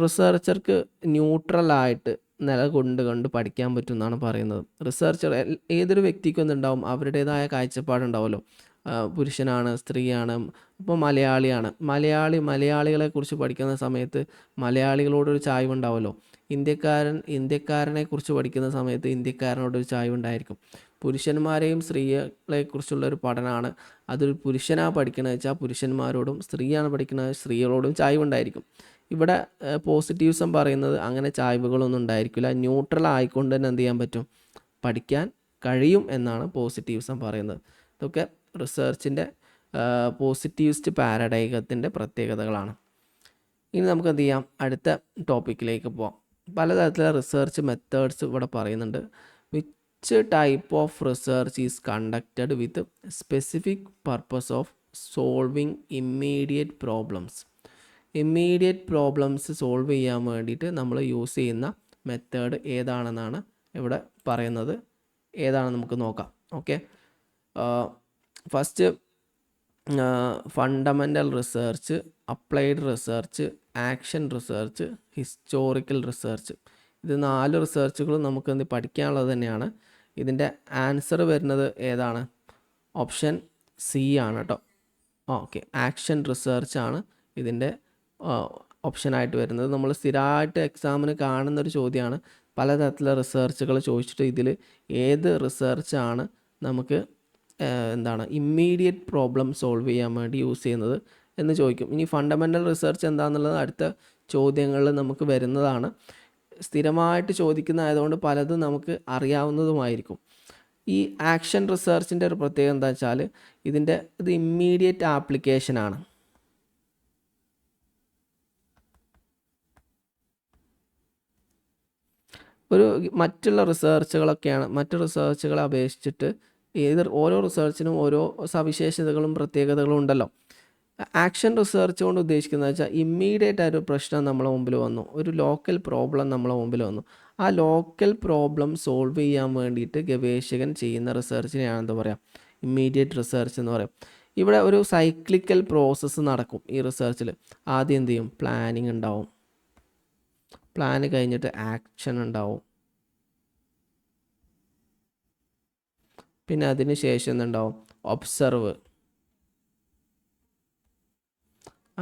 റിസർച്ചർക്ക് ന്യൂട്രലായിട്ട് നിലകൊണ്ട് പഠിക്കാൻ പറ്റും എന്നാണ് പറയുന്നത്. റിസർച്ചർ ഏതൊരു വ്യക്തിക്കും എന്തുണ്ടാവും, അവരുടേതായ കാഴ്ചപ്പാടുണ്ടാവുമല്ലോ. പുരുഷനാണ്, സ്ത്രീയാണ്, ഇപ്പോൾ മലയാളികളെക്കുറിച്ച് പഠിക്കുന്ന സമയത്ത് മലയാളികളോടൊരു ചായ്വുണ്ടാവുമല്ലോ. ഇന്ത്യക്കാരനെ കുറിച്ച് പഠിക്കുന്ന സമയത്ത് ഇന്ത്യക്കാരനോടൊരു ചായ്വുണ്ടായിരിക്കും. പുരുഷന്മാരെയും സ്ത്രീകളെക്കുറിച്ചുള്ളൊരു പഠനമാണ്. അതൊരു പുരുഷനാണ് പഠിക്കണമെന്ന് വെച്ചാൽ പുരുഷന്മാരോടും, സ്ത്രീയാണ് പഠിക്കുന്നത് സ്ത്രീകളോടും ചായ്വുണ്ടായിരിക്കും. ഇവിടെ പോസിറ്റീവ്സം പറയുന്നത് അങ്ങനെ ചായ്വുകളൊന്നും ഉണ്ടായിരിക്കില്ല. ന്യൂട്രൽ ആയിക്കൊണ്ട് തന്നെ എന്ത് ചെയ്യാൻ പറ്റും, പഠിക്കാൻ കഴിയും എന്നാണ് പോസിറ്റീവ്സം പറയുന്നത്. ഇതൊക്കെ റിസർച്ചിൻ്റെ പോസിറ്റിവിസ്റ്റ് പാരഡൈഗത്തിൻ്റെ പ്രത്യേകതകളാണ്. ഇനി നമുക്ക് എന്ത് ചെയ്യാം, അടുത്ത ടോപ്പിക്കിലേക്ക് പോവാം. പലതരത്തിലുള്ള റിസർച്ച് മെത്തേഡ്സ് ഇവിടെ പറയുന്നുണ്ട്. Which type of research is conducted with specific purpose of solving immediate problems solve ചെയ്യാൻ വേണ്ടിയിട്ട് നമ്മൾ യൂസ് ചെയ്യുന്ന മെത്തേഡ് ഏതാണെന്നാണ് ഇവിടെ പറയുന്നത്. ഏതാണെന്ന് നമുക്ക് നോക്കാം. Okay, first fundamental research, applied research, action research, historical research. ഇത് 4 റിസർച്ചുകളും നമുക്ക് എന്ത് പഠിക്കാനുള്ളത് തന്നെയാണ്. ഇതിൻ്റെ ആൻസർ വരുന്നത് ഏതാണ്? ഓപ്ഷൻ സി ആണ് കേട്ടോ. ഓക്കെ, ആക്ഷൻ റിസർച്ചാണ് ഇതിൻ്റെ ഓപ്ഷനായിട്ട് വരുന്നത്. നമ്മൾ സ്ഥിരമായിട്ട് എക്സാമിന് കാണുന്നൊരു ചോദ്യമാണ്. പലതരത്തിലുള്ള റിസർച്ചുകൾ ചോദിച്ചിട്ട് ഇതിൽ ഏത് റിസർച്ചാണ് നമുക്ക് ഇമ്മീഡിയറ്റ് പ്രോബ്ലം സോൾവ് ചെയ്യാൻ വേണ്ടി യൂസ് ചെയ്യുന്നത് എന്ന് ചോദിക്കും. ഇനി ഫണ്ടമെൻ്റൽ റിസർച്ച് എന്താണെന്നുള്ളത് അടുത്ത ചോദ്യങ്ങളിൽ നമുക്ക് വരുന്നതാണ്. സ്ഥിരമായിട്ട് ചോദിക്കുന്നതായതുകൊണ്ട് പലതും നമുക്ക് അറിയാവുന്നതുമായിരിക്കും. ഈ ആക്ഷൻ റിസർച്ചിൻ്റെ ഒരു പ്രത്യേകത എന്താ വെച്ചാൽ ഇത് ഇമ്മീഡിയറ്റ് ആപ്ലിക്കേഷനാണ്. മറ്റുള്ള റിസർച്ചുകളൊക്കെയാണ്, മറ്റു റിസർച്ചുകളെ അപേക്ഷിച്ചിട്ട് ഓരോ റിസർച്ചിനും ഓരോ സവിശേഷതകളും പ്രത്യേകതകളും ഉണ്ടല്ലോ. ആക്ഷൻ റിസർച്ച് കൊണ്ട് ഉദ്ദേശിക്കുന്നത് വെച്ചാൽ ഇമ്മീഡിയറ്റ് ആയൊരു പ്രശ്നം നമ്മളെ മുമ്പിൽ വന്നു, ഒരു ലോക്കൽ പ്രോബ്ലം നമ്മളെ മുമ്പിൽ വന്നു. ആ ലോക്കൽ പ്രോബ്ലം സോൾവ് ചെയ്യാൻ വേണ്ടിയിട്ട് ഗവേഷകൻ ചെയ്യുന്ന റിസർച്ചിനെയാണ് എന്താ പറയുക, ഇമ്മീഡിയറ്റ് റിസർച്ച് എന്ന് പറയും. ഇവിടെ ഒരു സൈക്ലിക്കൽ പ്രോസസ്സ് നടക്കും ഈ റിസർച്ചിൽ. ആദ്യം എന്ത് ചെയ്യും, പ്ലാനിങ് ഉണ്ടാവും, പ്ലാൻ കഴിഞ്ഞിട്ട് ആക്ഷൻ ഉണ്ടാവും, പിന്നെ അതിന് ശേഷം എന്തുണ്ടാവും, ഒബ്സർവ്,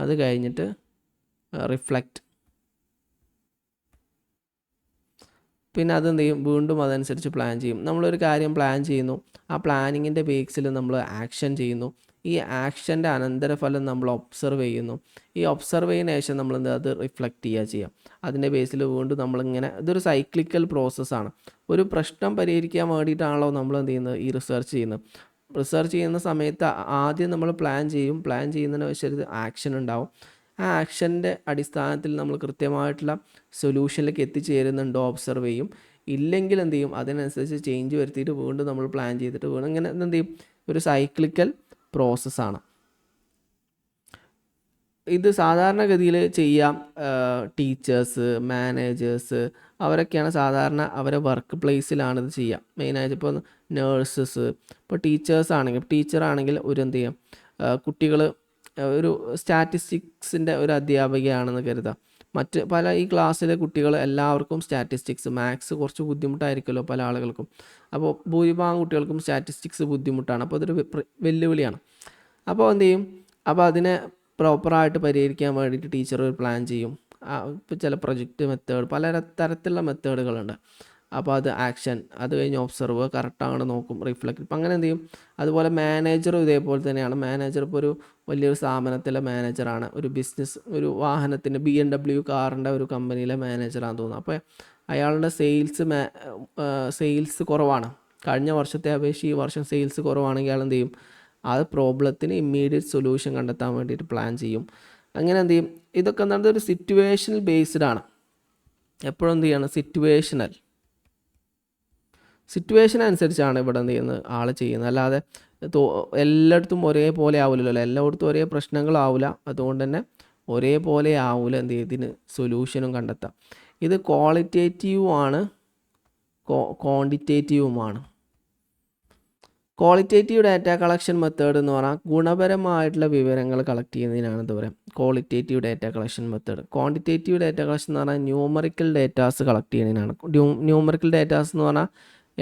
അത് കഴിഞ്ഞിട്ട് റിഫ്ലക്റ്റ്, പിന്നെ അതെന്ത് ചെയ്യും, വീണ്ടും അതനുസരിച്ച് പ്ലാൻ ചെയ്യും. നമ്മളൊരു കാര്യം പ്ലാൻ ചെയ്യുന്നു, ആ പ്ലാനിങ്ങിൻ്റെ ബേസിൽ നമ്മൾ ആക്ഷൻ ചെയ്യുന്നു. ഈ ആക്ഷൻ്റെ അനന്തരഫലം നമ്മൾ ഒബ്സർവ് ചെയ്യുന്നു. ഈ ഒബ്സർവ് ചെയ്യുന്ന ശേഷം നമ്മൾ അത് റിഫ്ലക്റ്റ് ചെയ്യാം. അതിൻ്റെ ബേസിൽ വീണ്ടും നമ്മളിങ്ങനെ, ഇതൊരു സൈക്ലിക്കൽ പ്രോസസ്സാണ്. ഒരു പ്രശ്നം പരിഹരിക്കാൻ വേണ്ടിയിട്ടാണല്ലോ നമ്മൾ എന്ത് ചെയ്യുന്നത്, ഈ റിസർച്ച് ചെയ്യുന്നത്. റിസർച്ച് ചെയ്യുന്ന സമയത്ത് ആദ്യം നമ്മൾ പ്ലാൻ ചെയ്യും, പ്ലാൻ ചെയ്യുന്നതിന് ശേഷം ആക്ഷൻ ഉണ്ടാവും. ആ ആക്ഷൻ്റെ അടിസ്ഥാനത്തിൽ നമ്മൾ കൃത്യമായിട്ടുള്ള സൊല്യൂഷനിലേക്ക് എത്തിച്ചേരുന്നുണ്ടോ ഒബ്സർവ് ചെയ്യും. ഇല്ലെങ്കിൽ എന്ത് ചെയ്യും, അതിനനുസരിച്ച് ചേഞ്ച് വരുത്തിയിട്ട് വീണ്ടും നമ്മൾ പ്ലാൻ ചെയ്തിട്ട് വീണ്ടും ഇങ്ങനെ എന്ത് ചെയ്യും, ഒരു സൈക്ലിക്കൽ പ്രോസസ്സാണ്. ഇത് സാധാരണഗതിയിൽ ചെയ്യാം ടീച്ചേഴ്സ്, മാനേജേഴ്സ്, അവരൊക്കെയാണ് സാധാരണ അവരെ വർക്ക് പ്ലേസിലാണ് ഇത് ചെയ്യുക. മെയിനായിട്ട് ഇപ്പോൾ നേഴ്സസ്, ഇപ്പോൾ ടീച്ചറാണെങ്കിൽ ഒരു എന്ത് ചെയ്യും, കുട്ടികൾ ഒരു സ്റ്റാറ്റിസ്റ്റിക്സിൻ്റെ ഒരു അധ്യാപികയാണെന്ന് കരുതാം. ഈ ക്ലാസ്സിലെ കുട്ടികൾ എല്ലാവർക്കും സ്റ്റാറ്റിസ്റ്റിക്സ്, മാത്സ് കുറച്ച് ബുദ്ധിമുട്ടായിരിക്കുമല്ലോ പല ആളുകൾക്കും. അപ്പോൾ ഭൂരിഭാഗം കുട്ടികൾക്കും സ്റ്റാറ്റിസ്റ്റിക്സ് ബുദ്ധിമുട്ടാണ്. അപ്പോൾ അതൊരു വെല്ലുവിളിയാണ്. അപ്പോൾ എന്ത് ചെയ്യും, അപ്പോൾ അതിനെ പ്രോപ്പറായിട്ട് പരിഹരിക്കാൻ വേണ്ടിയിട്ട് ടീച്ചർ ഒരു പ്ലാൻ ചെയ്യും. ഇപ്പോൾ ചില പ്രൊജക്റ്റ് മെത്തേഡ്, പല തരത്തിലുള്ള മെത്തേഡുകളുണ്ട്. അപ്പോൾ അത് ആക്ഷൻ, അത് കഴിഞ്ഞ് ഒബ്സർവ്, കറക്റ്റാണ് നോക്കും, റിഫ്ലക്റ്റ്, ഇപ്പം അങ്ങനെ എന്ത് ചെയ്യും. അതുപോലെ മാനേജറും ഇതേപോലെ തന്നെയാണ്. മാനേജർ ഇപ്പോൾ ഒരു വലിയൊരു സ്ഥാപനത്തിലെ മാനേജറാണ്, ഒരു ബിസിനസ്, ഒരു വാഹനത്തിൻ്റെ BMW കാറിൻ്റെ ഒരു കമ്പനിയിലെ മാനേജറാണെന്ന് തോന്നുന്നു. അപ്പോൾ അയാളുടെ സെയിൽസ് കുറവാണ്. കഴിഞ്ഞ വർഷത്തെ അപേക്ഷിച്ച് ഈ വർഷം സെയിൽസ് കുറവാണെങ്കിൽ അയാൾ എന്ത് ചെയ്യും, ആ പ്രോബ്ലത്തിന് ഇമ്മീഡിയറ്റ് സൊല്യൂഷൻ കണ്ടെത്താൻ വേണ്ടിയിട്ട് പ്ലാൻ ചെയ്യും. അങ്ങനെ എന്ത് ചെയ്യും, ഇതൊക്കെ എന്താണ്, ഒരു സിറ്റുവേഷണൽ ബേസ്ഡ് ആണ്. എപ്പോഴും എന്ത് ചെയ്യണം, സിറ്റുവേഷൻ അനുസരിച്ചാണ് ഇവിടെ എന്ത് ചെയ്യുന്നത്, ആൾ ചെയ്യുന്നത്. അല്ലാതെ എല്ലായിടത്തും ഒരേപോലെ ആവില്ലല്ലോ, എല്ലായിടത്തും ഒരേ പ്രശ്നങ്ങളാവില്ല. അതുകൊണ്ട് തന്നെ ഒരേപോലെ ആവില്ല എന്ത് ചെയ്യും, ഇതിന് സൊല്യൂഷനും കണ്ടെത്താം. ഇത് ക്വാളിറ്റേറ്റീവ് ആണ്, ക്വാണ്ടിറ്റേറ്റീവുമാണ്. ക്വാളിറ്റേറ്റീവ് ഡാറ്റ കളക്ഷൻ മെത്തേഡ് എന്ന് പറഞ്ഞാൽ ഗുണപരമായിട്ടുള്ള വിവരങ്ങൾ കളക്ട് ചെയ്യുന്നതിനാണ് എന്താ പറയുക qualitative data collection method. Quantitative data collection എന്ന് പറഞ്ഞാൽ ന്യൂമറിക്കൽ ഡേറ്റാസ് കളക്ട് ചെയ്യുന്നതിനാണ്. ന്യൂമറിക്കൽ ഡേറ്റാസ് എന്ന് പറഞ്ഞാൽ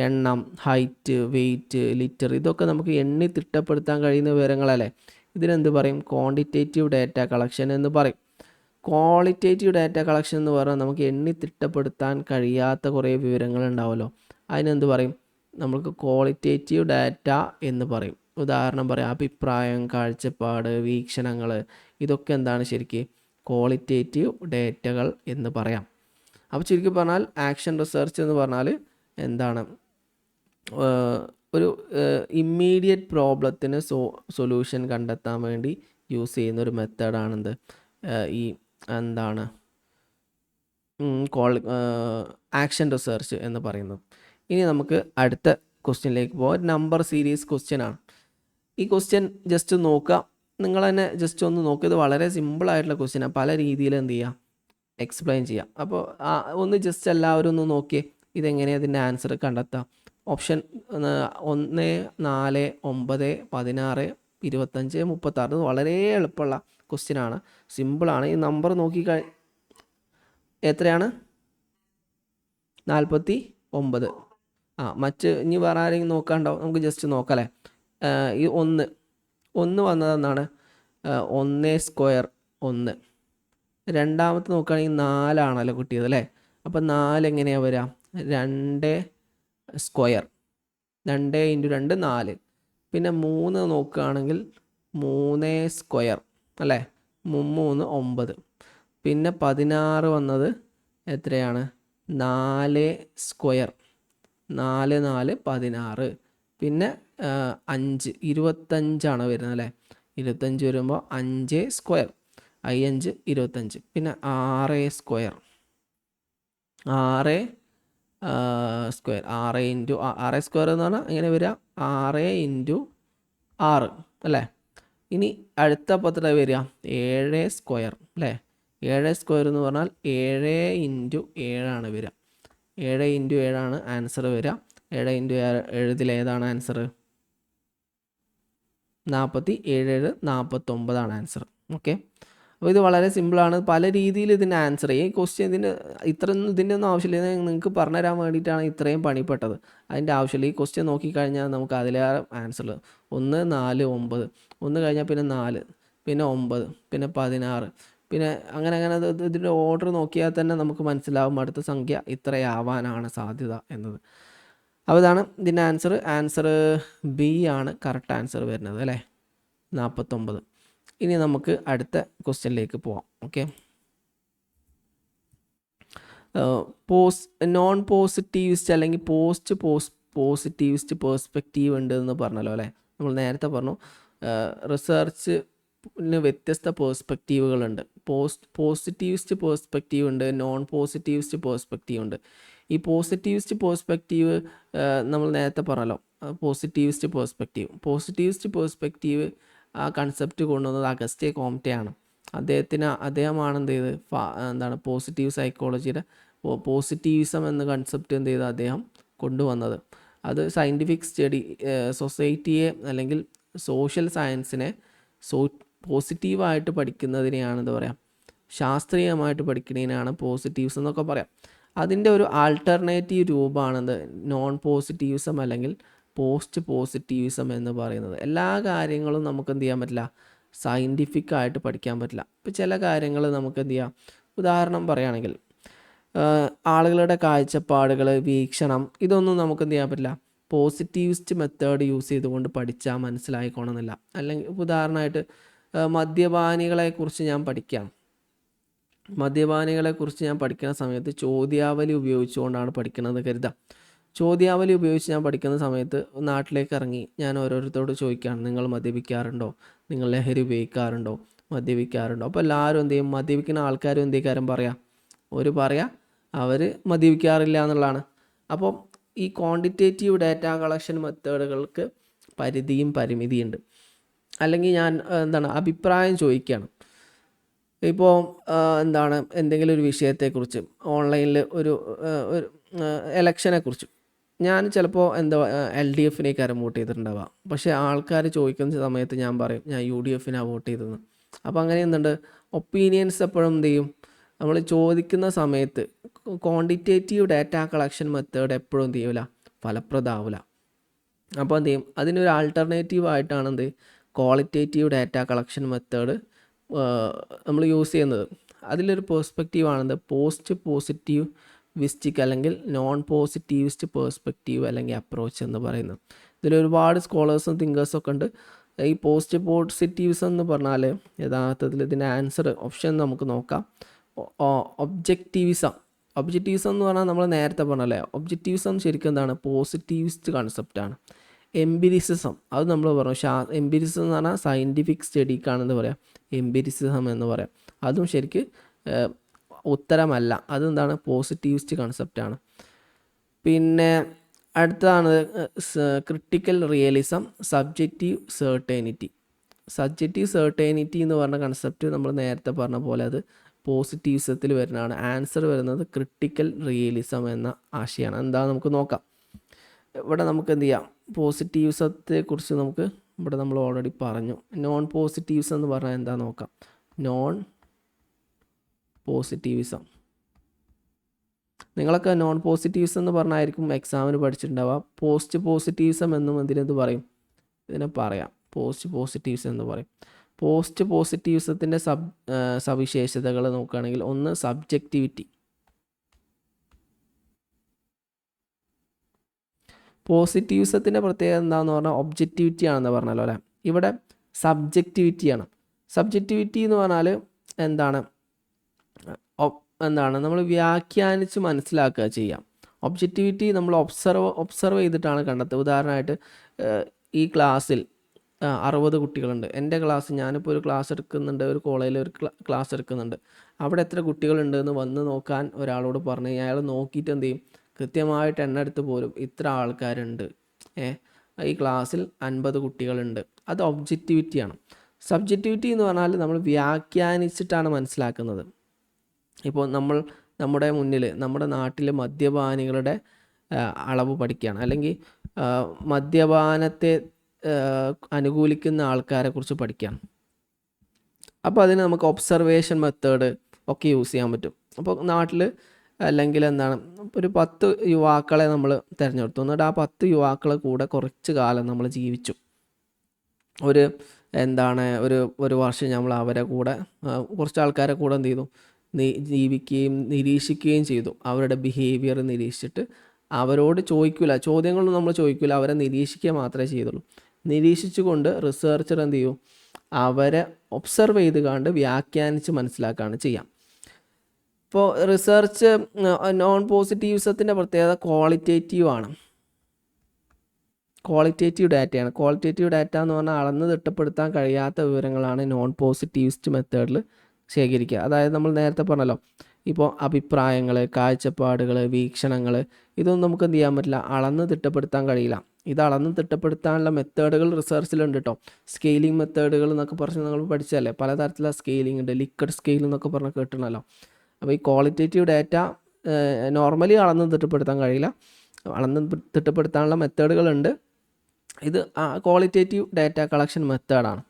എണ്ണം, ഹൈറ്റ്, വെയിറ്റ്, ലിറ്റർ, ഇതൊക്കെ നമുക്ക് എണ്ണി തിട്ടപ്പെടുത്താൻ കഴിയുന്ന വിവരങ്ങളല്ലേ. ഇതിനെന്ത് പറയും? ക്വാണ്ടിറ്റേറ്റീവ് ഡാറ്റ കളക്ഷൻ എന്ന് പറയും. ക്വാളിറ്റേറ്റീവ് ഡാറ്റ കളക്ഷൻ എന്ന് പറഞ്ഞാൽ നമുക്ക് എണ്ണി തിട്ടപ്പെടുത്താൻ കഴിയാത്ത കുറേ വിവരങ്ങൾ ഉണ്ടാവുമല്ലോ, അതിനെന്ത് പറയും? നമുക്ക് ക്വാളിറ്റേറ്റീവ് ഡാറ്റ എന്ന് പറയും. ഉദാഹരണം പറയാം, അഭിപ്രായം, കാഴ്ചപ്പാട്, വീക്ഷണങ്ങൾ, ഇതൊക്കെ എന്താണ് ശരിക്കും? ക്വാളിറ്റേറ്റീവ് ഡേറ്റകൾ എന്ന് പറയാം. അപ്പോൾ ചുരുക്കി പറഞ്ഞാൽ ആക്ഷൻ റിസർച്ച് എന്ന് പറഞ്ഞാൽ എന്താണ്? ഒരു ഇമ്മീഡിയറ്റ് പ്രോബ്ലത്തിന് സൊല്യൂഷൻ കണ്ടെത്താൻ വേണ്ടി യൂസ് ചെയ്യുന്ന ഒരു മെത്തേഡാണെന്ത്? ഈ എന്താണ് ആക്ഷൻ റിസർച്ച് എന്ന് പറയുന്നത്. ഇനി നമുക്ക് അടുത്ത ക്വസ്റ്റ്യനിലേക്ക് പോകാം. നമ്പർ സീരീസ് ക്വസ്റ്റ്യൻ ആണ്. ഈ ക്വസ്റ്റ്യൻ ജസ്റ്റ് നോക്കുക, നിങ്ങൾ തന്നെ ജസ്റ്റ് ഒന്ന് നോക്കുക. ഇത് വളരെ സിമ്പിളായിട്ടുള്ള ക്വസ്റ്റ്യനാണ്. പല രീതിയിൽ എന്ത് ചെയ്യുക? എക്സ്പ്ലെയിൻ ചെയ്യാം. അപ്പോൾ ഒന്ന് ജസ്റ്റ് എല്ലാവരും ഒന്ന് നോക്കിയേ, ഇതെങ്ങനെയാണ് ഇതിൻ്റെ ആൻസർ കണ്ടെത്താം. ഓപ്ഷൻ 1, 4, 9, 16, 25, 36 വളരെ എളുപ്പമുള്ള ക്വസ്റ്റ്യനാണ്, സിമ്പിളാണ്. ഈ നമ്പർ എത്രയാണ്? 49. മറ്റ് ഇനി വേറെ ആരെങ്കിലും നോക്കാണ്ടാവും, നമുക്ക് ജസ്റ്റ് നോക്കാം അല്ലേ. ഈ 1 വന്നതെന്നാണ് 1 സ്ക്വയർ 1. രണ്ടാമത്തെ നോക്കുകയാണെങ്കിൽ 4 ആണല്ലോ കിട്ടിയത് അല്ലേ. അപ്പം 4 എങ്ങനെയാണ് വരിക? 2 സ്ക്വയർ, 2 × 2 4. പിന്നെ 3 നോക്കുകയാണെങ്കിൽ 3 സ്ക്വയർ അല്ലേ, 3 9. പിന്നെ 16 വന്നത് എത്രയാണ്? 4 സ്ക്വയർ, 4 4 16. പിന്നെ 5 25 വരുന്നത് അല്ലേ. 25 വരുമ്പോൾ 5 സ്ക്വയർ, 5 25. പിന്നെ 6 സ്ക്വയർ, 6 സ്ക്വയർ, 6 × 6 സ്ക്വയർ എന്ന് പറഞ്ഞാൽ എങ്ങനെ വരിക? 6 × 6 അല്ലേ. ഇനി അടുത്ത പത്ര വരിക 7 സ്ക്വയർ അല്ലേ. 7 സ്ക്വയർ എന്ന് പറഞ്ഞാൽ 7 × 7 വരിക. 7 × 7 ആൻസർ വരിക. 7 × 7 ഏതാണ് ആൻസർ? 47, 49 ആൻസർ. ഓക്കെ, അപ്പോൾ ഇത് വളരെ സിമ്പിളാണ്. പല രീതിയിൽ ഇതിൻ്റെ ആൻസർ ഈ ക്വസ്റ്റ്യൻ ഇതിൻ്റെ ഒന്നും ആവശ്യമില്ല. നിങ്ങൾക്ക് പറഞ്ഞുതരാൻ വേണ്ടിയിട്ടാണ് ഇത്രയും പണിപ്പെട്ടത്. അതിൻ്റെ ആവശ്യമില്ല. ഈ ക്വസ്റ്റ്യൻ നോക്കിക്കഴിഞ്ഞാൽ നമുക്ക് അതിലേറെ ആൻസർ 1 4 9, 1 കഴിഞ്ഞാൽ പിന്നെ 4, പിന്നെ 9, പിന്നെ 16, പിന്നെ അങ്ങനെ ഇതിൻ്റെ ഓർഡർ നോക്കിയാൽ തന്നെ നമുക്ക് മനസ്സിലാവും അടുത്ത സംഖ്യ ഇത്രയാവാനാണ് സാധ്യത എന്നത്. അപ്പോൾ ഇതാണ് ഇതിൻ്റെ ആൻസർ ബി ആണ് കറക്റ്റ് ആൻസർ വരുന്നത് അല്ലേ, 49. ഇനി നമുക്ക് അടുത്ത ക്വസ്റ്റ്യനിലേക്ക് പോവാം. ഓക്കെ, നോൺ പോസിറ്റീവിസ്റ്റ് അല്ലെങ്കിൽ പോസിറ്റീവിസ്റ്റ് പേഴ്സ്പെക്റ്റീവ് ഉണ്ട് എന്ന് പറഞ്ഞല്ലോ അല്ലേ. നമ്മൾ നേരത്തെ പറഞ്ഞു റിസർച്ചിന് വ്യത്യസ്ത പേഴ്സ്പെക്റ്റീവുകളുണ്ട്. പോസിറ്റീവിസ്റ്റ് പേഴ്സ്പെക്റ്റീവ് ഉണ്ട്, നോൺ പോസിറ്റീവിസ്റ്റ് പേഴ്സ്പെക്റ്റീവ് ഉണ്ട്. ഈ പോസിറ്റീവിസ്റ്റ് പേഴ്സ്പെക്റ്റീവ് നമ്മൾ നേരത്തെ പറഞ്ഞല്ലോ, പോസിറ്റീവിസ്റ്റ് പേഴ്സ്പെക്റ്റീവ് ആ കൺസെപ്റ്റ് കൊണ്ടുവന്നത് അഗസ്റ്റേ കോംറ്റെയാണ്. അദ്ദേഹമാണ് എന്ത് ചെയ്ത് എന്താണ് പോസിറ്റീവ് സൈക്കോളജിയുടെ പോസിറ്റീവിസം എന്ന കൺസെപ്റ്റ് എന്ത് ചെയ്ത് അദ്ദേഹം കൊണ്ടുവന്നത്. അത് സയൻറ്റിഫിക് സ്റ്റഡി സൊസൈറ്റിയെ അല്ലെങ്കിൽ സോഷ്യൽ സയൻസിനെ പോസിറ്റീവായിട്ട് പഠിക്കുന്നതിനെയാണ് എന്താ പറയുക, ശാസ്ത്രീയമായിട്ട് പഠിക്കുന്നതിനാണ് പോസിറ്റീവ്സ് എന്നൊക്കെ പറയാം. അതിൻ്റെ ഒരു ആൾട്ടർനേറ്റീവ് രൂപമാണെന്ത് നോൺ പോസിറ്റീവിസം അല്ലെങ്കിൽ പോസ്റ്റ് പോസിറ്റീവിസം എന്ന് പറയുന്നത്. എല്ലാ കാര്യങ്ങളും നമുക്ക് എന്ത് ചെയ്യാൻ പറ്റില്ല, സയൻറ്റിഫിക്കായിട്ട് പഠിക്കാൻ പറ്റില്ല. ഇപ്പോൾ ചില കാര്യങ്ങൾ നമുക്ക് എന്ത് ചെയ്യാം, ഉദാഹരണം പറയുകയാണെങ്കിൽ ആളുകളുടെ കാഴ്ചപ്പാടുകൾ, വീക്ഷണം, ഇതൊന്നും നമുക്ക് എന്ത് ചെയ്യാൻ പറ്റില്ല പോസിറ്റീവിസ്റ്റ് മെത്തേഡ് യൂസ് ചെയ്തുകൊണ്ട് പഠിച്ചാൽ മനസ്സിലായിക്കോണമെന്നില്ല. അല്ലെങ്കിൽ ഉദാഹരണമായിട്ട് മദ്യപാനികളെക്കുറിച്ച് ഞാൻ പഠിക്കുകയാണ്. മദ്യപാനികളെക്കുറിച്ച് ഞാൻ പഠിക്കുന്ന സമയത്ത് ചോദ്യാവലി ഉപയോഗിച്ചുകൊണ്ടാണ് പഠിക്കുന്നത് കരുതാം. ചോദ്യാവലി ഉപയോഗിച്ച് ഞാൻ പഠിക്കുന്ന സമയത്ത് നാട്ടിലേക്ക് ഇറങ്ങി ഞാൻ ഓരോരുത്തരോട് ചോദിക്കുകയാണ്, നിങ്ങൾ മദ്യപിക്കാറുണ്ടോ, നിങ്ങൾ ലഹരി ഉപയോഗിക്കാറുണ്ടോ, മദ്യപിക്കാറുണ്ടോ? അപ്പോൾ എല്ലാവരും എന്ത് ചെയ്യും, മദ്യപിക്കുന്ന ആൾക്കാരും എന്ത് കാര്യം പറയാം, അവർ മദ്യപിക്കാറില്ല എന്നുള്ളതാണ്. അപ്പം ഈ ക്വാണ്ടിറ്റേറ്റീവ് ഡാറ്റ കളക്ഷൻ മെത്തേഡുകൾക്ക് പരിധിയും പരിമിതിയുണ്ട്. അല്ലെങ്കിൽ ഞാൻ അഭിപ്രായം ചോദിക്കുകയാണ്. ഇപ്പോൾ എന്തെങ്കിലും ഒരു വിഷയത്തെക്കുറിച്ച് ഓൺലൈനിൽ ഒരു ഇലക്ഷനെക്കുറിച്ച് ഞാൻ ചിലപ്പോൾ എന്താ LDFിനേക്കാരം വോട്ട് ചെയ്തിട്ടുണ്ടാവുക, പക്ഷേ ആൾക്കാർ ചോദിക്കുന്ന സമയത്ത് ഞാൻ പറയും ഞാൻ UDFിനാണ് വോട്ട് ചെയ്തതെന്ന്. അപ്പോൾ അങ്ങനെ എന്തുണ്ട്, ഒപ്പീനിയൻസ് എപ്പോഴും എന്ത് ചെയ്യും, നമ്മൾ ചോദിക്കുന്ന സമയത്ത് ക്വാണ്ടിറ്റേറ്റീവ് ഡാറ്റ കളക്ഷൻ മെത്തേഡ് എപ്പോഴും എന്ത് ചെയ്യൂല, ഫലപ്രദമാവില്ല. അപ്പോൾ എന്ത് ചെയ്യും, അതിനൊരു ആൾട്ടർനേറ്റീവ് ആയിട്ടാണ് എന്ത് ക്വാളിറ്റേറ്റീവ് ഡാറ്റ കളക്ഷൻ മെത്തേഡ് നമ്മൾ യൂസ് ചെയ്യുന്നത്. അതിലൊരു പേഴ്സ്പെക്റ്റീവാണെന്ത് പോസ്റ്റ് പോസിറ്റീവ് വിസ്റ്റിക് അല്ലെങ്കിൽ നോൺ പോസിറ്റീവിസ്റ്റ് പേഴ്സ്പെക്റ്റീവ് അല്ലെങ്കിൽ അപ്രോച്ച് എന്ന് പറയുന്നത്. ഇതിലൊരുപാട് സ്കോളേഴ്സും തിങ്കേഴ്സൊക്കെ ഉണ്ട്. ഈ പോസ്റ്റ് പോസിറ്റീവ്സ് എന്ന് പറഞ്ഞാൽ യഥാർത്ഥത്തിൽ ഇതിൻ്റെ ആൻസർ ഓപ്ഷൻ നമുക്ക് നോക്കാം. ഒബ്ജക്റ്റീവിസം എന്ന് പറഞ്ഞാൽ നമ്മൾ നേരത്തെ പറഞ്ഞല്ലേ, ഒബ്ജക്റ്റീവിസം ശരിക്കും എന്താണ്, പോസിറ്റീവിസ്റ്റ് കൺസെപ്റ്റാണ്. എംപിരിസിസം അത് നമ്മൾ പറഞ്ഞു, എംപിരിസിസം എന്ന് പറഞ്ഞാൽ സയൻറ്റിഫിക് സ്റ്റഡിക്കാണെന്ന് പറയാം, എംപിരിസിസം എന്ന് പറയാം. അതും ശരിക്ക് ഉത്തരമല്ല, അതെന്താണ്, പോസിറ്റീവിസ്റ്റ് കൺസെപ്റ്റാണ്. പിന്നെ അടുത്തതാണ് critical realism, subjective certainty. Subjective certainty എന്ന് പറഞ്ഞ കൺസെപ്റ്റ് നമ്മൾ നേരത്തെ പറഞ്ഞ പോലെ അത് പോസിറ്റീവിസത്തിൽ വരുന്നതാണ്. ആൻസർ വരുന്നത് ക്രിട്ടിക്കൽ റിയലിസം എന്ന ആശയമാണ്. എന്താ നമുക്ക് നോക്കാം. ഇവിടെ നമുക്ക് എന്ത് ചെയ്യാം, പോസിറ്റീവിസത്തെക്കുറിച്ച് നമുക്ക് ഇവിടെ നമ്മൾ ഓൾറെഡി പറഞ്ഞു. നോൺ പോസിറ്റീവ്സ് എന്ന് പറഞ്ഞാൽ എന്താ നോക്കാം. നോൺ പോസിറ്റീവിസം, നിങ്ങളൊക്കെ നോൺ പോസിറ്റീവ്സ് എന്ന് പറഞ്ഞായിരിക്കും എക്സാമിന് പഠിച്ചിട്ടുണ്ടാവുക. പോസ്റ്റ് പോസിറ്റീവിസം എന്നും ഇതിനെന്ത് പറയും, ഇതിനെ പറയാം പോസ്റ്റ് പോസിറ്റീവ്സ് എന്ന് പറയും. പോസ്റ്റ് പോസിറ്റീവിസത്തിൻ്റെ സവിശേഷതകൾ നോക്കുകയാണെങ്കിൽ, ഒന്ന് സബ്ജക്റ്റിവിറ്റി. പോസിറ്റീവിസത്തിൻ്റെ പ്രത്യേകത എന്താണെന്ന് പറഞ്ഞാൽ ഒബ്ജക്റ്റിവിറ്റി ആണെന്ന് പറഞ്ഞല്ലോ അല്ലേ. ഇവിടെ സബ്ജക്റ്റിവിറ്റിയാണ്. സബ്ജക്റ്റിവിറ്റി എന്ന് പറഞ്ഞാൽ എന്താണ് നമ്മൾ വ്യാഖ്യാനിച്ച് മനസ്സിലാക്കുക ചെയ്യാം. ഒബ്ജക്റ്റിവിറ്റി നമ്മൾ ഒബ്സർവ് ചെയ്തിട്ടാണ് കണ്ടെത്തുക. ഉദാഹരണമായിട്ട് ഈ ക്ലാസ്സിൽ 60 കുട്ടികളുണ്ട്. എൻ്റെ ക്ലാസ്, ഞാനിപ്പോൾ ഒരു ക്ലാസ് എടുക്കുന്നുണ്ട്, ഒരു കോളേജിൽ ഒരു ക്ലാസ് എടുക്കുന്നുണ്ട്. അവിടെ എത്ര കുട്ടികളുണ്ട് എന്ന് വന്ന് നോക്കാൻ ഒരാളോട് പറഞ്ഞു കഴിഞ്ഞാൽ അയാൾ നോക്കിയിട്ട് എന്ത് ചെയ്യും, കൃത്യമായിട്ട് എണ്ണെടുത്ത് പോരും ഇത്ര ആൾക്കാരുണ്ട്, ഈ ക്ലാസ്സിൽ 50 കുട്ടികളുണ്ട്. അത് ഒബ്ജക്റ്റിവിറ്റിയാണ്. സബ്ജക്റ്റിവിറ്റി എന്ന് പറഞ്ഞാൽ നമ്മൾ വ്യാഖ്യാനിച്ചിട്ടാണ് മനസ്സിലാക്കുന്നത്. ഇപ്പോൾ നമ്മുടെ മുന്നിൽ നമ്മുടെ നാട്ടിൽ മദ്യപാനികളുടെ അളവ് പഠിക്കുകയാണ്, അല്ലെങ്കിൽ മദ്യപാനത്തെ അനുകൂലിക്കുന്ന ആൾക്കാരെ കുറിച്ച് പഠിക്കുകയാണ്. അപ്പോൾ അതിന് നമുക്ക് ഒബ്സർവേഷൻ മെത്തേഡ് ഒക്കെ യൂസ് ചെയ്യാൻ പറ്റും. അപ്പോൾ നാട്ടിൽ അല്ലെങ്കിൽ എന്താണ്, ഒരു 10 യുവാക്കളെ നമ്മൾ തിരഞ്ഞെടുത്തു, എന്നിട്ട് ആ 10 യുവാക്കളെ കൂടെ കുറച്ച് കാലം നമ്മൾ ജീവിച്ചു. ഒരു വർഷം നമ്മൾ അവരെ കൂടെ കുറച്ച് ആൾക്കാരെ കൂടെ എന്ത് ചെയ്തു, ജീവിക്കുകയും നിരീക്ഷിക്കുകയും ചെയ്തു. അവരുടെ ബിഹേവിയർ നിരീക്ഷിച്ചിട്ട് അവരോട് ചോദ്യങ്ങളൊന്നും നമ്മൾ ചോദിക്കില്ല, അവരെ നിരീക്ഷിക്കുക മാത്രമേ ചെയ്തുള്ളൂ. നിരീക്ഷിച്ചുകൊണ്ട് റിസർച്ചർ എന്ത് ചെയ്യും, അവരെ ഒബ്സർവ് ചെയ്ത് കണ്ട് വ്യാഖ്യാനിച്ച് മനസ്സിലാക്കുകയാണ് ചെയ്യാം. ഇപ്പോൾ റിസർച്ച് നോൺ പോസിറ്റീവിസത്തിൻ്റെ പ്രത്യേകത ക്വാളിറ്റേറ്റീവ് ഡാറ്റയാണ്. ക്വാളിറ്റേറ്റീവ് ഡാറ്റ എന്ന് പറഞ്ഞാൽ അളന്ന് തിട്ടപ്പെടുത്താൻ കഴിയാത്ത വിവരങ്ങളാണ് നോൺ പോസിറ്റീവിസ്റ്റ് മെത്തേഡിൽ ശേഖരിക്കുക. അതായത് നമ്മൾ നേരത്തെ പറഞ്ഞല്ലോ, ഇപ്പോൾ അഭിപ്രായങ്ങൾ, കാഴ്ചപ്പാടുകൾ, വീക്ഷണങ്ങൾ, ഇതൊന്നും നമുക്ക് എന്ത് ചെയ്യാൻ പറ്റില്ല, അളന്ന് തിട്ടപ്പെടുത്താൻ കഴിയില്ല. ഇത് അളന്ന് തിട്ടപ്പെടുത്താനുള്ള മെത്തേഡുകൾ റിസർച്ചിലുണ്ട് കേട്ടോ. സ്കെയിലിംഗ് മെത്തേഡുകൾ എന്നൊക്കെ പറഞ്ഞ് നമ്മൾ പഠിച്ചല്ലേ, പലതരത്തിലുള്ള സ്കെയിലിംഗ് ഉണ്ട്. ലിക്കഡ് സ്കെയിൽ എന്നൊക്കെ പറഞ്ഞ് കേട്ടിട്ടുണ്ടല്ലോ. അപ്പോൾ ഈ ക്വാളിറ്റേറ്റീവ് ഡാറ്റ നോർമലി അളന്ന് തിട്ടപ്പെടുത്താൻ കഴിയില്ല. അളന്ന് തിട്ടപ്പെടുത്താനുള്ള മെത്തേഡുകളുണ്ട്. ഇത് ക്വാളിറ്റേറ്റീവ് ഡാറ്റ കളക്ഷൻ മെത്തേഡാണ്.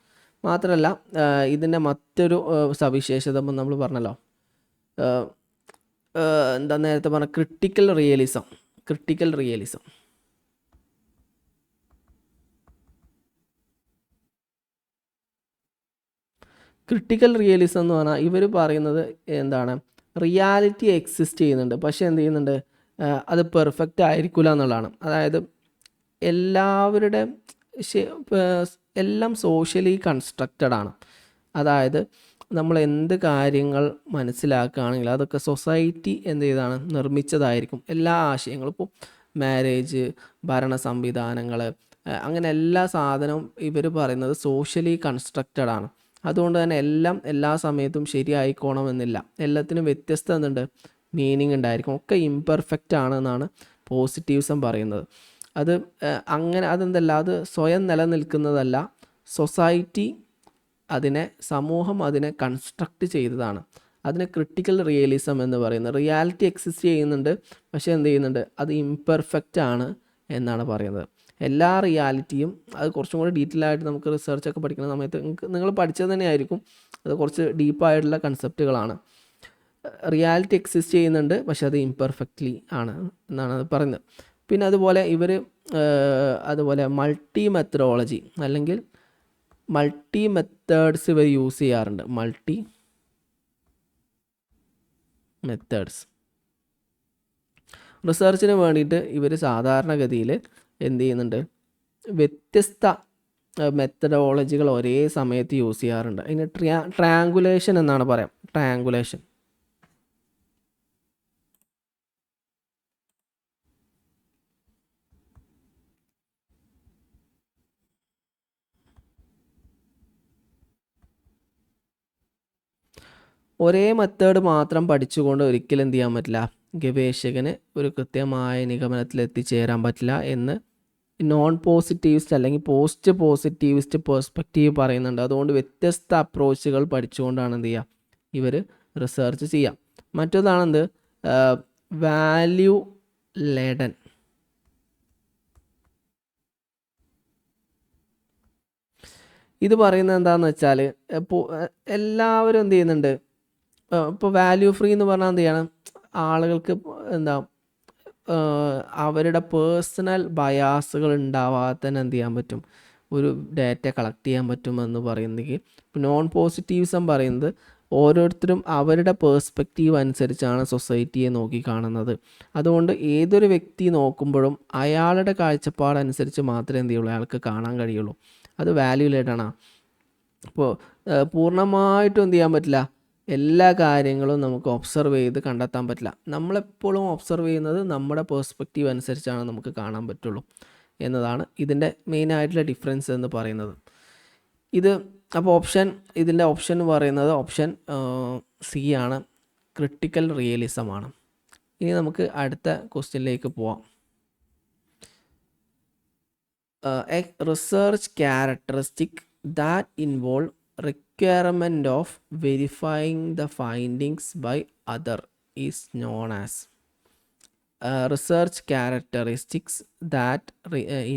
മാത്രമല്ല ഇതിൻ്റെ മറ്റൊരു സവിശേഷത നമ്മൾ പറഞ്ഞല്ലോ, എന്താ നേരത്തെ പറഞ്ഞ ക്രിട്ടിക്കൽ റിയലിസം. ക്രിട്ടിക്കൽ റിയലിസം എന്ന് പറഞ്ഞാൽ ഇവർ പറയുന്നത് എന്താണ്, റിയാലിറ്റി എക്സിസ്റ്റ് ചെയ്യുന്നുണ്ട്, പക്ഷേ എന്ത് ചെയ്യുന്നുണ്ട്, അത് പെർഫെക്റ്റ് ആയിരിക്കില്ല എന്നുള്ളതാണ്. അതായത് എല്ലാം സോഷ്യലി കൺസ്ട്രക്റ്റഡ് ആണ്. അതായത് നമ്മൾ എന്ത് കാര്യങ്ങൾ മനസ്സിലാക്കുകയാണെങ്കിൽ അതൊക്കെ സൊസൈറ്റി എന്ത് ചെയ്താണ്, നിർമ്മിച്ചതായിരിക്കും. എല്ലാ ആശയങ്ങളും, ഇപ്പോൾ മാരേജ്, ഭരണ സംവിധാനങ്ങൾ, അങ്ങനെ എല്ലാ സാധനവും ഇവർ പറയുന്നത് സോഷ്യലി കൺസ്ട്രക്റ്റഡ് ആണ്. അതുകൊണ്ട് തന്നെ എല്ലാ സമയത്തും ശരിയായിക്കോണമെന്നില്ല. എല്ലാത്തിനും വ്യത്യസ്ത എന്തുണ്ട്, മീനിങ് ഉണ്ടായിരിക്കും. ഒക്കെ ഇംപെർഫെക്റ്റ് ആണെന്നാണ് പോസിറ്റീവിസം പറയുന്നത്. അത് സ്വയം നിലനിൽക്കുന്നതല്ല, സമൂഹം അതിനെ കൺസ്ട്രക്റ്റ് ചെയ്തതാണ്. അതിനെ ക്രിട്ടിക്കൽ റിയലിസം എന്ന് പറയുന്നത്. റിയാലിറ്റി എക്സിസ്റ്റ് ചെയ്യുന്നുണ്ട്, പക്ഷേ എന്ത് ചെയ്യുന്നുണ്ട്, അത് ഇംപെർഫെക്റ്റ് ആണ് എന്നാണ് പറയുന്നത്. എല്ലാ റിയാലിറ്റിയും അത് കുറച്ചും കൂടി ഡീറ്റെയിൽ ആയിട്ട് നമുക്ക് റിസർച്ചൊക്കെ പഠിക്കുന്ന സമയത്ത് നിങ്ങൾ പഠിച്ചത് തന്നെയായിരിക്കും. അത് കുറച്ച് ഡീപ്പായിട്ടുള്ള കൺസെപ്റ്റുകളാണ്. റിയാലിറ്റി എക്സിസ്റ്റ് ചെയ്യുന്നുണ്ട്, പക്ഷെ അത് ഇംപെർഫെക്റ്റ്ലി ആണ് എന്നാണ് അത് പറയുന്നത്. പിന്നെ അതുപോലെ മൾട്ടി മെത്തഡോളജി അല്ലെങ്കിൽ മൾട്ടി മെത്തേഡ്സ് ഇവർ യൂസ് ചെയ്യാറുണ്ട്. മൾട്ടി മെത്തേഡ്സ് റിസർച്ചിന് വേണ്ടിയിട്ട് ഇവർ സാധാരണഗതിയിൽ എന്ത് ചെയ്യുന്നുണ്ട്, വ്യത്യസ്ത മെത്തഡോളജികൾ ഒരേ സമയത്ത് യൂസ് ചെയ്യാറുണ്ട്. അതിന് ട്രയാങ്കുലേഷൻ എന്നാണ് പറയാം. ട്രയാങ്കുലേഷൻ. ഒരേ മെത്തേഡ് മാത്രം പഠിച്ചുകൊണ്ട് ഒരിക്കലും എന്ത് ചെയ്യാൻ പറ്റില്ല, ഗവേഷകന് ഒരു കൃത്യമായ നിഗമനത്തിൽ എത്തിച്ചേരാൻ പറ്റില്ല എന്ന് നോൺ പോസിറ്റിവിസ്റ്റ് അല്ലെങ്കിൽ പോസ്റ്റ് പോസിറ്റിവിസ്റ്റ് പേഴ്സ്പെക്റ്റീവ് പറയുന്നുണ്ട്. അതുകൊണ്ട് വ്യത്യസ്ത അപ്രോച്ചുകൾ പഠിച്ചുകൊണ്ടാണ് എന്ത് ചെയ്യുക, ഇവർ റിസർച്ച് ചെയ്യുക. മറ്റൊന്നാണെന്ത്, വാല്യൂ ലേഡൻ. ഇത് പറയുന്നത് എന്താണെന്ന് വെച്ചാൽ, ഇപ്പോൾ എല്ലാവരും എന്ത് ചെയ്യുന്നുണ്ട്, ഇപ്പോൾ വാല്യൂ ഫ്രീ എന്ന് പറഞ്ഞാൽ എന്ത് ചെയ്യണം, ആളുകൾക്ക് എന്താ അവരുടെ പേഴ്സണൽ ബയാസുകൾ ഉണ്ടാവാതെ തന്നെ എന്ത് ചെയ്യാൻ പറ്റും, ഒരു ഡാറ്റ കളക്ട് ചെയ്യാൻ പറ്റുമെന്ന് പറയുന്നെങ്കിൽ, ഇപ്പോൾ നോൺ പോസിറ്റീവിസം പറയുന്നത് ഓരോരുത്തരും അവരുടെ പേഴ്സ്പെക്റ്റീവ് അനുസരിച്ചാണ് സൊസൈറ്റിയെ നോക്കി കാണുന്നത്. അതുകൊണ്ട് ഏതൊരു വ്യക്തി നോക്കുമ്പോഴും അയാളുടെ കാഴ്ചപ്പാടനുസരിച്ച് മാത്രമേ എന്ത് ചെയ്യുള്ളൂ, അയാൾക്ക് കാണാൻ കഴിയുള്ളൂ. അത് വാല്യൂലേഡാണ്. ഇപ്പോൾ പൂർണ്ണമായിട്ടും എന്ത് ചെയ്യാൻ പറ്റില്ല, എല്ലാ കാര്യങ്ങളും നമുക്ക് ഒബ്സർവ് ചെയ്ത് കണ്ടെത്താൻ പറ്റില്ല. നമ്മളെപ്പോഴും ഒബ്സർവ് ചെയ്യുന്നത് നമ്മുടെ പേഴ്സ്പെക്റ്റീവ് അനുസരിച്ചാണ് നമുക്ക് കാണാൻ പറ്റുള്ളൂ എന്നതാണ് ഇതിൻ്റെ മെയിനായിട്ടുള്ള ഡിഫറൻസ് എന്ന് പറയുന്നത്. അപ്പോൾ ഇതിൻ്റെ ഓപ്ഷൻ എന്ന് പറയുന്നത് ഓപ്ഷൻ സി ആണ്, ക്രിട്ടിക്കൽ റിയലിസമാണ്. ഇനി നമുക്ക് അടുത്ത ക്വസ്റ്റ്യനിലേക്ക് പോവാം. A research characteristic that involve requirement of verifying the findings by other is known as research characteristics that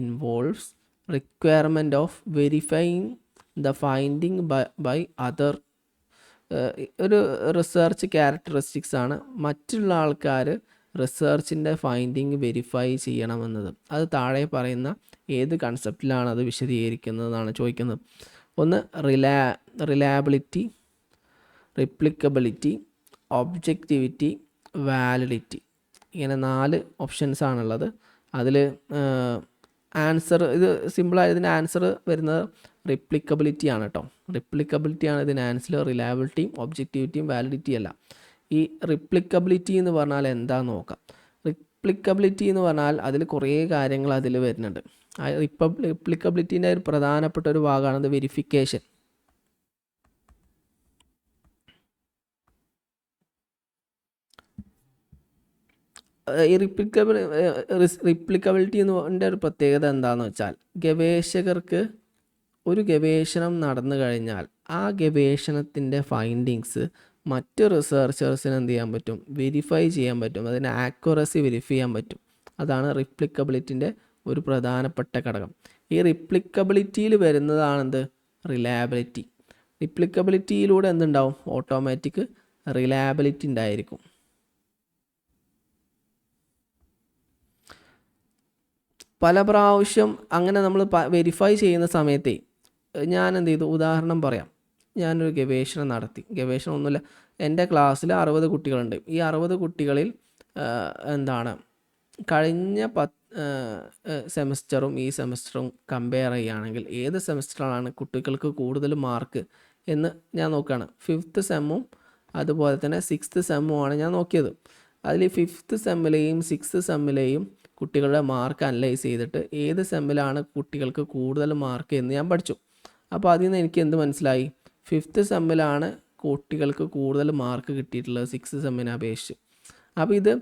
involves requirement of verifying the finding by other. ഒരു റിസർച്ച് ക്യാരക്ടറിസ്റ്റിക്സ് ആണ് മറ്റുള്ള ആൾക്കാർ റിസർച്ചിൻ്റെ ഫൈൻഡിങ് വെരിഫൈ ചെയ്യണമെന്നത്. അത് താഴെ പറയുന്ന ഏത് കൺസെപ്റ്റിലാണ് അത് വിശദീകരിക്കുന്നതെന്നാണ് ചോദിക്കുന്നത്. ഒന്ന് റിലയബിലിറ്റി, റിപ്ലിക്കബിലിറ്റി, ഒബ്ജക്റ്റിവിറ്റി, വാലിഡിറ്റി. ഇങ്ങനെ 4 ഓപ്ഷൻസ് ആണുള്ളത്. അതിൽ ആൻസർ, ഇത് സിമ്പിളായി ഇതിൻ്റെ ആൻസർ വരുന്നത് റിപ്ലിക്കബിലിറ്റി ആണ് കേട്ടോ. റിപ്ലിക്കബിലിറ്റി ആണ് ഇതിൻ്റെ ആൻസർ. റിലയബിലിറ്റിയും ഒബ്ജക്റ്റിവിറ്റിയും വാലിഡിറ്റി അല്ല. ഈ റിപ്ലിക്കബിലിറ്റി എന്ന് പറഞ്ഞാൽ എന്താണെന്ന് നോക്കാം. റിപ്ലിക്കബിലിറ്റി എന്ന് പറഞ്ഞാൽ അതിൽ കുറേ കാര്യങ്ങൾ അതിൽ വരുന്നുണ്ട്. റിപ്ലിക്കബിലിറ്റീൻ്റെ ഒരു പ്രധാനപ്പെട്ട ഒരു ഭാഗമാണ് വെരിഫിക്കേഷൻ. ഈ റിപ്ലിക്കബിലിറ്റി എന്നതിൻ്റെ ഒരു പ്രത്യേകത എന്താണെന്ന് വെച്ചാൽ, ഗവേഷകർക്ക് ഒരു ഗവേഷണം നടന്നു കഴിഞ്ഞാൽ ആ ഗവേഷണത്തിൻ്റെ ഫൈൻഡിങ്സ് മറ്റ് റിസർച്ചേഴ്സിന് എന്ത് ചെയ്യാൻ പറ്റും, വെരിഫൈ ചെയ്യാൻ പറ്റും. അതിൻ്റെ ആക്യുറസി വെരിഫൈ ചെയ്യാൻ പറ്റും. അതാണ് റിപ്ലിക്കബിലിറ്റിൻ്റെ ഒരു പ്രധാനപ്പെട്ട ഘടകം. ഈ റിപ്ലിക്കബിലിറ്റിയിൽ വരുന്നതാണെന്ത്, റിലയബിലിറ്റി. റിപ്ലിക്കബിലിറ്റിയിലൂടെ എന്തുണ്ടാവും, ഓട്ടോമാറ്റിക് റിലയബിലിറ്റി ഉണ്ടായിരിക്കും. പല പ്രാവശ്യം അങ്ങനെ നമ്മൾ വെരിഫൈ ചെയ്യുന്ന സമയത്തേ ഞാൻ എന്ത് ചെയ്തു, ഉദാഹരണം പറയാം. ഞാനൊരു ഗവേഷണം നടത്തി. ഗവേഷണം ഒന്നുമില്ല, എൻ്റെ ക്ലാസ്സിൽ 60 കുട്ടികളുണ്ട്. ഈ 60 കുട്ടികളിൽ കഴിഞ്ഞ സെമിസ്റ്ററും ഈ സെമിസ്റ്ററും കമ്പയർ ചെയ്യുകയാണെങ്കിൽ ഏത് സെമിസ്റ്ററാണ് കുട്ടികൾക്ക് കൂടുതൽ മാർക്ക് എന്ന് ഞാൻ നോക്കുകയാണ്. 5th സെമ്മും അതുപോലെ തന്നെ 6th സെമ്മുമാണ് ഞാൻ നോക്കിയത്. അതിൽ 5th സെമ്മിലെയും 6th സെമ്മിലെയും കുട്ടികളുടെ മാർക്ക് അനലൈസ് ചെയ്തിട്ട് ഏത് സെമ്മിലാണ് കുട്ടികൾക്ക് കൂടുതൽ മാർക്ക് എന്ന് ഞാൻ പഠിച്ചു. അപ്പോൾ അതിൽ നിന്ന് എനിക്ക് എന്ത് മനസ്സിലായി, 5th സെമ്മിലാണ് കുട്ടികൾക്ക് കൂടുതൽ മാർക്ക് കിട്ടിയിട്ടുള്ളത് 6th സെമ്മിനെ അപേക്ഷിച്ച്. അപ്പോൾ ഇത്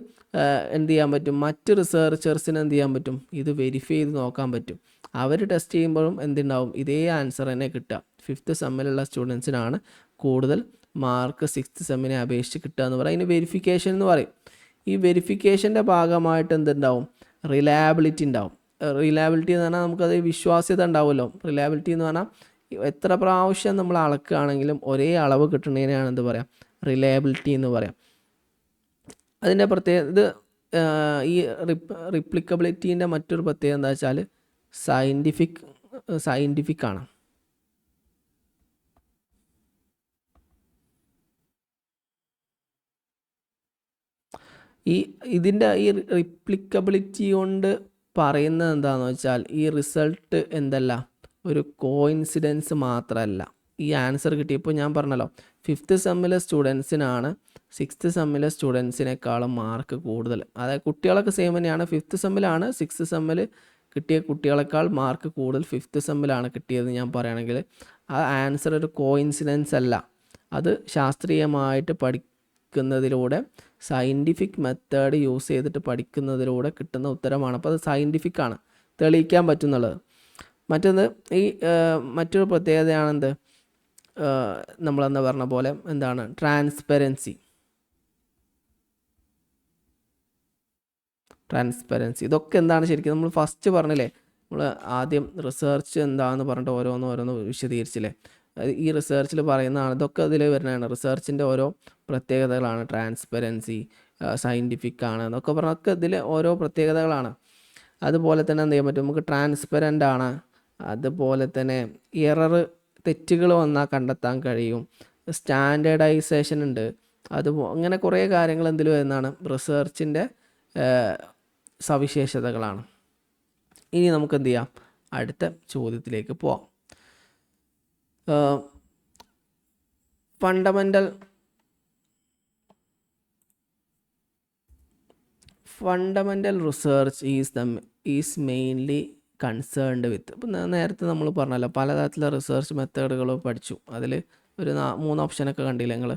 എന്ത് ചെയ്യാൻ പറ്റും, മറ്റ് റിസർച്ചേഴ്സിന് എന്ത് ചെയ്യാൻ പറ്റും, ഇത് വെരിഫൈ ചെയ്ത് നോക്കാൻ പറ്റും. അവർ ടെസ്റ്റ് ചെയ്യുമ്പോഴും എന്തുണ്ടാവും, ഇതേ ആൻസർ തന്നെ കിട്ടുക. 5th സെമ്മിലുള്ള സ്റ്റുഡൻസിനാണ് കൂടുതൽ മാർക്ക് 6th സെമ്മിനെ അപേക്ഷിച്ച് കിട്ടുക എന്ന് പറയും. അതിന് വെരിഫിക്കേഷൻ എന്ന് പറയും. ഈ വെരിഫിക്കേഷൻ്റെ ഭാഗമായിട്ട് എന്തുണ്ടാവും, റിലയബിലിറ്റി ഉണ്ടാവും. റിലയബിലിറ്റി എന്ന് പറഞ്ഞാൽ നമുക്കത് വിശ്വാസ്യത ഉണ്ടാവുമല്ലോ. റിലയബിലിറ്റി എന്ന് പറഞ്ഞാൽ എത്ര പ്രാവശ്യം നമ്മൾ അളക്കുകയാണെങ്കിലും ഒരേ അളവ് കിട്ടുന്നതിനാണ് എന്ത് പറയാം, റിലയബിലിറ്റി എന്ന് പറയാം. അതിൻ്റെ പ്രത്യേകത ഇത് ഈ റിപ്ലിക്കബിലിറ്റീൻ്റെ മറ്റൊരു പ്രത്യേകത എന്താ വെച്ചാൽ സയൻറ്റിഫിക് ആണ്. ഇതിൻ്റെ ഈ റിപ്ലിക്കബിലിറ്റി കൊണ്ട് പറയുന്നത് എന്താണെന്ന് വെച്ചാൽ ഈ റിസൾട്ട് എന്തല്ല, ഒരു കോയിൻസിഡൻസ് മാത്രമല്ല. ഈ ആൻസർ കിട്ടിയപ്പോൾ ഞാൻ പറഞ്ഞല്ലോ 5th സെമ്മിലെ സ്റ്റുഡൻസിനാണ് 6th സെമ്മിലെ സ്റ്റുഡൻസിനേക്കാളും മാർക്ക് കൂടുതൽ. അതായത് കുട്ടികളൊക്കെ സെയിം തന്നെയാണ്. 5th സെമ്മിലാണ് 6th സെമ്മിൽ കിട്ടിയ കുട്ടികളെക്കാൾ മാർക്ക് കൂടുതൽ 5th സെമ്മിലാണ് കിട്ടിയത് ഞാൻ പറയുകയാണെങ്കിൽ ആ ആൻസർ ഒരു കോയിൻസിഡൻസ് അല്ല. അത് ശാസ്ത്രീയമായിട്ട് പഠിക്കുന്നതിലൂടെ സയൻറ്റിഫിക് മെത്തേഡ് യൂസ് ചെയ്തിട്ട് പഠിക്കുന്നതിലൂടെ കിട്ടുന്ന ഉത്തരമാണ്. അപ്പോൾ അത് സയൻറ്റിഫിക് ആണ്, തെളിയിക്കാൻ പറ്റുന്നുള്ളത്. മറ്റൊന്ന് ഈ മറ്റൊരു പ്രത്യേകതയാണെന്ത്, നമ്മളെന്താ പറഞ്ഞ പോലെ എന്താണ് ട്രാൻസ്പെറൻസി. ഇതൊക്കെ എന്താണ് ശരിക്കും നമ്മൾ ഫസ്റ്റ് പറഞ്ഞില്ലേ, നമ്മൾ ആദ്യം റിസർച്ച് എന്താണെന്ന് പറഞ്ഞിട്ട് ഓരോന്ന് വിശദീകരിച്ചില്ലേ. ഈ റിസർച്ചിൽ പറയുന്നതാണ്, ഇതൊക്കെ അതിൽ വരുന്നതാണ്. റിസർച്ചിൻ്റെ ഓരോ പ്രത്യേകതകളാണ്. ട്രാൻസ്പെറൻസി, സയൻറ്റിഫിക് ആണ് എന്നൊക്കെ പറഞ്ഞൊക്കെ ഇതിൽ ഓരോ പ്രത്യേകതകളാണ്. അതുപോലെ തന്നെ എന്ത് ചെയ്യാൻ പറ്റും, നമുക്ക് ട്രാൻസ്പെറൻ്റ് ആണ്. അതുപോലെ തന്നെ തെറ്റുകൾ വന്നാൽ കണ്ടെത്താൻ കഴിയും. സ്റ്റാൻഡേർഡൈസേഷൻ ഉണ്ട്. അങ്ങനെ കുറേ കാര്യങ്ങൾ എന്തിൽ വരുന്നതാണ്, റിസർച്ചിൻ്റെ സവിശേഷതകളാണ്. ഇനി നമുക്ക് എന്ത് ചെയ്യാം, അടുത്ത ചോദ്യത്തിലേക്ക് പോവാം. Fundamental research is mainly concerned വിത്ത്. ഇപ്പം നേരത്തെ നമ്മൾ പറഞ്ഞല്ലോ പലതരത്തിലുള്ള റിസർച്ച് മെത്തേഡുകൾ പഠിച്ചു. അതിൽ ഒരു 3 ഓപ്ഷനൊക്കെ കണ്ടില്ല നിങ്ങൾ.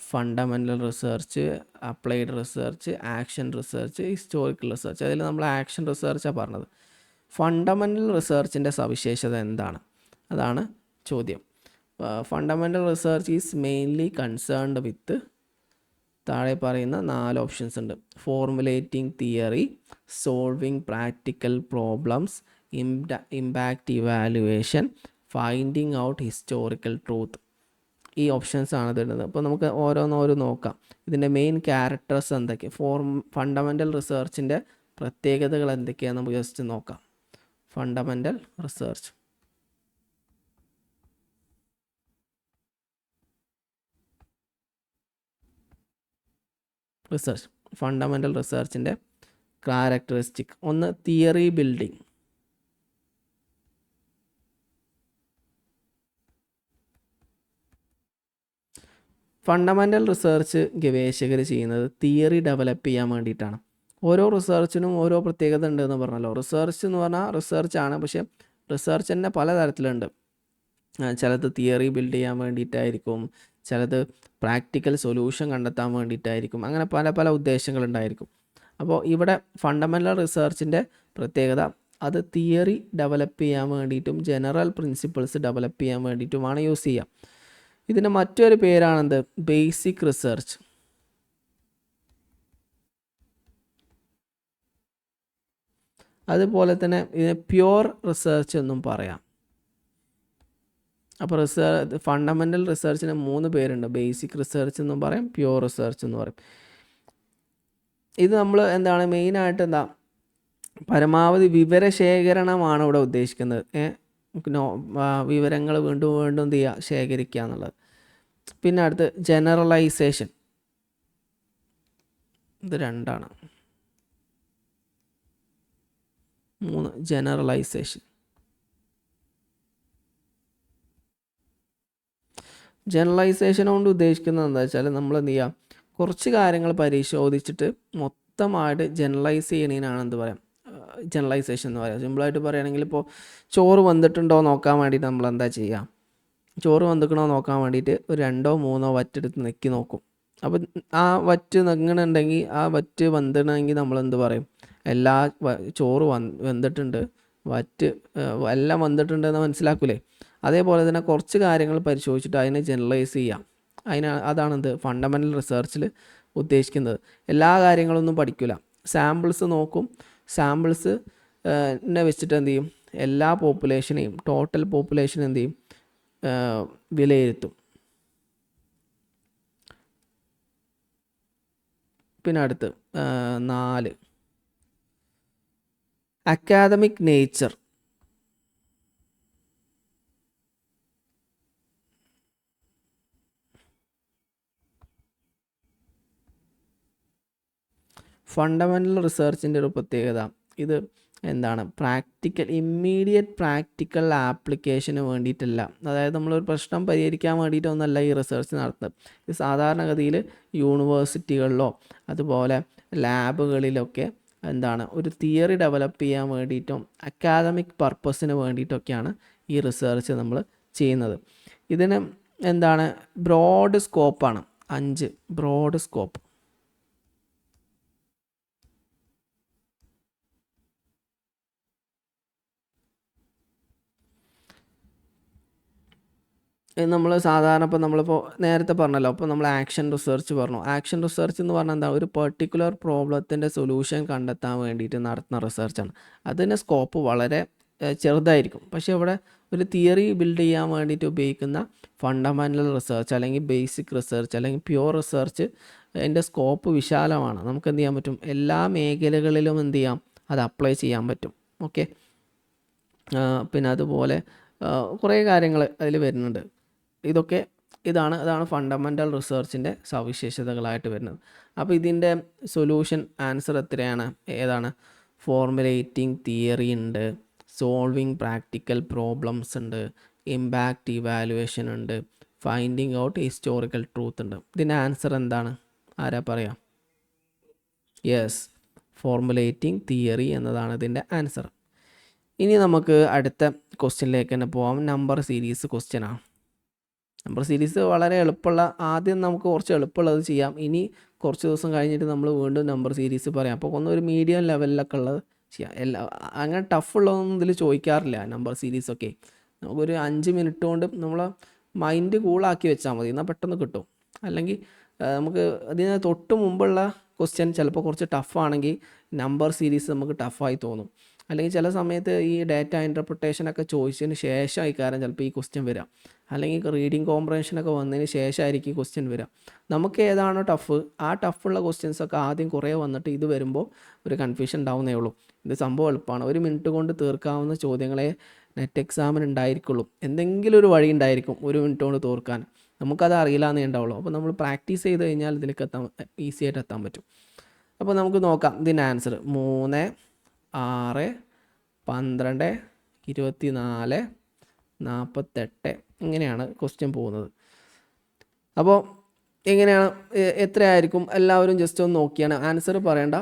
Fundamental research, applied research, action research, historical research. അതിൽ നമ്മൾ ആക്ഷൻ റിസർച്ചാണ് പറഞ്ഞത്. ഫണ്ടമെൻ്റൽ റിസർച്ചിൻ്റെ സവിശേഷത എന്താണ്, അതാണ് ചോദ്യം. Fundamental research is mainly concerned with താഴെ പറയുന്ന 4 ഓപ്ഷൻസ് ഉണ്ട്. Formulating theory, solving practical problems, impact evaluation, finding out historical truth. ഈ ഓപ്ഷൻസ് ആണ് തരുന്നത്. അപ്പോൾ നമുക്ക് ഓരോന്നോരോ നോക്കാം. ഇതിൻ്റെ മെയിൻ ക്യാരക്ടേഴ്സ് എന്തൊക്കെയാണ്, ഫണ്ടമെൻ്റൽ റിസർച്ചിൻ്റെ പ്രത്യേകതകൾ എന്തൊക്കെയാണ് നമുക്ക് ജസ്റ്റ് നോക്കാം. ഫണ്ടമെൻ്റൽ റിസർച്ച് ഫണ്ടമെൻ്റൽ റിസർച്ചിൻ്റെ ക്യാരക്ടറിസ്റ്റിക്. ഒന്ന് തിയറി ബിൽഡിംഗ്. ഫണ്ടമെൻ്റൽ റിസർച്ച് ഗവേഷകർ ചെയ്യുന്നത് തിയറി ഡെവലപ്പ് ചെയ്യാൻ വേണ്ടിയിട്ടാണ്. ഓരോ റിസർച്ചിനും ഓരോ പ്രത്യേകത ഉണ്ടെന്ന് പറഞ്ഞല്ലോ. റിസർച്ച് എന്ന് പറഞ്ഞാൽ റിസർച്ചാണ്, പക്ഷേ റിസർച്ച് തന്നെ പലതരത്തിലുണ്ട്. ചിലത് തിയറി ബിൽഡ് ചെയ്യാൻ വേണ്ടിയിട്ടായിരിക്കും, ചിലത് പ്രാക്ടിക്കൽ സൊല്യൂഷൻ കണ്ടെത്താൻ വേണ്ടിയിട്ടായിരിക്കും. അങ്ങനെ പല പല ഉദ്ദേശങ്ങളുണ്ടായിരിക്കും. അപ്പോൾ ഇവിടെ ഫണ്ടമെൻ്റൽ റിസർച്ചിൻ്റെ പ്രത്യേകത അത് തിയറി ഡെവലപ്പ് ചെയ്യാൻ വേണ്ടിയിട്ടും ജനറൽ പ്രിൻസിപ്പിൾസ് ഡെവലപ്പ് ചെയ്യാൻ വേണ്ടിയിട്ടുമാണ് യൂസ് ചെയ്യുക. ഇതിന് മറ്റൊരു പേരാണെന്ത്, ബേസിക് റിസർച്ച്. അതുപോലെ തന്നെ ഇതിന് പ്യുവർ റിസർച്ച് എന്നും പറയാം. അപ്പോൾ ഫണ്ടമെൻ്റൽ റിസർച്ചിന് 3 പേരുണ്ട്. ബേസിക് റിസർച്ച് എന്നും പറയും, പ്യുവർ റിസർച്ച് എന്ന് പറയും. ഇത് നമ്മൾ എന്താണ് മെയിനായിട്ട് പരമാവധി വിവരശേഖരണമാണ് ഇവിടെ ഉദ്ദേശിക്കുന്നത്. വിവരങ്ങൾ വീണ്ടും എന്ത് ചെയ്യുക, ശേഖരിക്കുക എന്നുള്ളത്. പിന്നെ അടുത്ത് ജനറലൈസേഷൻ, ഇത് 2ആണ്. 3 ജനറലൈസേഷൻ. ജനറലൈസേഷൻ കൊണ്ട് ഉദ്ദേശിക്കുന്നത് എന്താ വെച്ചാൽ നമ്മൾ എന്ത് ചെയ്യുക, കുറച്ച് കാര്യങ്ങൾ പരിശോധിച്ചിട്ട് മൊത്തമായിട്ട് ജനറലൈസ് ചെയ്യണതിനാണ് എന്ത് പറയാം, ജനറലൈസേഷൻ എന്ന് പറയാം. സിമ്പിളായിട്ട് പറയുകയാണെങ്കിൽ ഇപ്പോൾ ചോറ് വന്നിട്ടുണ്ടോ നോക്കാൻ വേണ്ടിയിട്ട് നമ്മൾ എന്താ ചെയ്യുക, ചോറ് വന്നിക്കണോ നോക്കാൻ വേണ്ടിയിട്ട് ഒരു 2-3 വറ്റെടുത്ത് നെക്കി നോക്കും. അപ്പോൾ ആ വറ്റ് നെങ്ങണമെങ്കിൽ ആ വറ്റ് വന്നിടണമെങ്കിൽ നമ്മൾ എന്ത് പറയും, എല്ലാ ചോറ് വെന്തിട്ടുണ്ട്, വറ്റ് എല്ലാം വന്നിട്ടുണ്ട് എന്ന് മനസ്സിലാക്കൂലേ. അതേപോലെ തന്നെ കുറച്ച് കാര്യങ്ങൾ പരിശോധിച്ചിട്ട് അതിനെ ജനറലൈസ് ചെയ്യാം. അതാണെന്ത് ഫണ്ടമെൻ്റൽ റിസർച്ചിൽ ഉദ്ദേശിക്കുന്നത്. എല്ലാ കാര്യങ്ങളൊന്നും പഠിക്കില്ല, സാമ്പിൾസ് നോക്കും. സാമ്പിൾസ് നെ വെച്ചിട്ട് എന്ത് ചെയ്യും, എല്ലാ പോപ്പുലേഷനെയും ടോട്ടൽ പോപ്പുലേഷൻ എന്ത് ചെയ്യും, വിലയിരുത്തും. പിന്നെ അടുത്ത് 4 അക്കാദമിക് നേച്ചർ. ഫണ്ടമെൻ്റൽ റിസർച്ചിൻ്റെ ഒരു പ്രത്യേകത, ഇത് എന്താണ്, ഇമ്മീഡിയറ്റ് പ്രാക്ടിക്കൽ ആപ്ലിക്കേഷന് വേണ്ടിയിട്ടല്ല. അതായത് നമ്മളൊരു പ്രശ്നം പരിഹരിക്കാൻ വേണ്ടിയിട്ടൊന്നല്ല ഈ റിസർച്ച് നടത്തുന്നത്. ഇത് സാധാരണഗതിയിൽ യൂണിവേഴ്സിറ്റികളിലോ അതുപോലെ ലാബുകളിലൊക്കെ എന്താണ് ഒരു തിയറി ഡെവലപ്പ് ചെയ്യാൻ വേണ്ടിയിട്ടും അക്കാദമിക് പർപ്പസിന് വേണ്ടിയിട്ടൊക്കെയാണ് ഈ റിസർച്ച് നമ്മൾ ചെയ്യുന്നത്. ഇതിന് എന്താണ് ബ്രോഡ് സ്കോപ്പാണ്, 5 ബ്രോഡ് സ്കോപ്പ്. നമ്മൾ സാധാരണ ഇപ്പോൾ നമ്മളിപ്പോൾ നേരത്തെ പറഞ്ഞല്ലോ, അപ്പോൾ നമ്മൾ ആക്ഷൻ റിസർച്ച് പറഞ്ഞു. ആക്ഷൻ റിസർച്ച് എന്ന് പറഞ്ഞാൽ എന്താ, ഒരു പെർട്ടിക്കുലർ പ്രോബ്ലത്തിൻ്റെ സൊല്യൂഷൻ കണ്ടെത്താൻ വേണ്ടിയിട്ട് നടത്തുന്ന റിസർച്ചാണ്. അതിൻ്റെ സ്കോപ്പ് വളരെ ചെറുതായിരിക്കും. പക്ഷേ ഇവിടെ ഒരു തിയറി ബിൽഡ് ചെയ്യാൻ വേണ്ടിയിട്ട് ഉപയോഗിക്കുന്ന ഫണ്ടമെൻ്റൽ റിസർച്ച് അല്ലെങ്കിൽ ബേസിക് റിസർച്ച് അല്ലെങ്കിൽ പ്യുവർ റിസർച്ച്, അതിൻ്റെ സ്കോപ്പ് വിശാലമാണ്. നമുക്ക് എന്ത് ചെയ്യാൻ പറ്റും, എല്ലാ മേഖലകളിലും എന്ത് ചെയ്യാം, അത് അപ്ലൈ ചെയ്യാൻ പറ്റും. ഓക്കെ. പിന്നെ അതുപോലെ കുറേ കാര്യങ്ങൾ അതിൽ വരുന്നുണ്ട്. അതാണ് ഫണ്ടമെൻ്റൽ റിസർച്ചിൻ്റെ സവിശേഷതകളായിട്ട് വരുന്നത്. അപ്പോൾ ഇതിൻ്റെ സൊല്യൂഷൻ ആൻസർ എത്രയാണ്, ഏതാണ്, ഫോർമുലേറ്റിംഗ് തിയറി ഉണ്ട്, സോൾവിങ് പ്രാക്ടിക്കൽ പ്രോബ്ലംസ് ഉണ്ട്, ഇമ്പാക്റ്റ് ഇവാലുവേഷൻ ഉണ്ട്, ഫൈൻഡിങ് ഔട്ട് ഹിസ്റ്റോറിക്കൽ ട്രൂത്ത് ഉണ്ട്. ഇതിൻ്റെ ആൻസർ എന്താണ്, ആരാ പറയാം? യെസ്, ഫോർമുലേറ്റിംഗ് തിയറി എന്നതാണ് ഇതിൻ്റെ ആൻസർ. ഇനി നമുക്ക് അടുത്ത ക്വസ്റ്റ്യനിലേക്ക് തന്നെ പോകാം. നമ്പർ സീരീസ് ക്വസ്റ്റ്യനാണ്. നമ്പർ സീരീസ് വളരെ എളുപ്പമുള്ള, ആദ്യം നമുക്ക് കുറച്ച് എളുപ്പമുള്ളത് ചെയ്യാം. ഇനി കുറച്ച് ദിവസം കഴിഞ്ഞിട്ട് നമ്മൾ വീണ്ടും നമ്പർ സീരീസ് പറയാം. അപ്പോൾ ഒന്നൊരു മീഡിയം ലെവലിലൊക്കെ ഉള്ളത് ചെയ്യാം. അങ്ങനെ ടഫുള്ളതൊന്നും ഇതിൽ ചോദിക്കാറില്ല നമ്പർ സീരീസൊക്കെ. നമുക്കൊരു 5 മിനിറ്റ് കൊണ്ട് നമ്മൾ മൈൻഡ് കൂളാക്കി വെച്ചാൽ മതി, എന്നാൽ പെട്ടെന്ന് കിട്ടും. അല്ലെങ്കിൽ നമുക്ക് അതിന് തൊട്ട് മുമ്പുള്ള ക്വസ്റ്റ്യൻ ചിലപ്പോൾ കുറച്ച് ടഫാണെങ്കിൽ നമ്പർ സീരീസ് നമുക്ക് ടഫായി തോന്നും. അല്ലെങ്കിൽ ചില സമയത്ത് ഈ ഡാറ്റ ഇൻ്റർപ്രിട്ടേഷനൊക്കെ ചോദിച്ചതിന് ശേഷമായി കാരണം ചിലപ്പോൾ ഈ ക്വസ്റ്റ്യൻ വരാം. അല്ലെങ്കിൽ റീഡിങ് കോംപ്രഹൻഷനൊക്കെ വന്നതിന് ശേഷമായിരിക്കും ഈ ക്വസ്റ്റ്യൻ വരിക. നമുക്ക് ഏതാണോ ടഫ്, ആ ടഫുള്ള ക്വസ്റ്റ്യൻസൊക്കെ ആദ്യം കുറേ വന്നിട്ട് ഇത് വരുമ്പോൾ ഒരു കൺഫ്യൂഷൻ ഉണ്ടാവുന്നേ ഉള്ളൂ. ഇത് സംഭവം എളുപ്പമാണ്. 1 മിനിറ്റ് കൊണ്ട് തീർക്കാവുന്ന ചോദ്യങ്ങളെ നെറ്റ് എക്സാമിന് ഉണ്ടായിരിക്കുള്ളൂ. എന്തെങ്കിലും ഒരു വഴി ഉണ്ടായിരിക്കും 1 മിനിറ്റ് കൊണ്ട് തീർക്കാൻ. നമുക്കത് അറിയില്ല എന്നേ ഉണ്ടാവുള്ളൂ. അപ്പോൾ നമ്മൾ പ്രാക്ടീസ് ചെയ്ത് കഴിഞ്ഞാൽ ഇതിലേക്ക് ഈസി ആയിട്ട് എത്താൻ പറ്റും. അപ്പോൾ നമുക്ക് നോക്കാം ഇതിൻ്റെ ആൻസർ. 3, 6, 12, 24, 48 ഇങ്ങനെയാണ് ക്വസ്റ്റ്യൻ പോകുന്നത്. അപ്പോൾ എങ്ങനെയാണ്, എത്രയായിരിക്കും, എല്ലാവരും ജസ്റ്റ് ഒന്ന് നോക്കിയാണ് ആൻസർ പറയേണ്ട.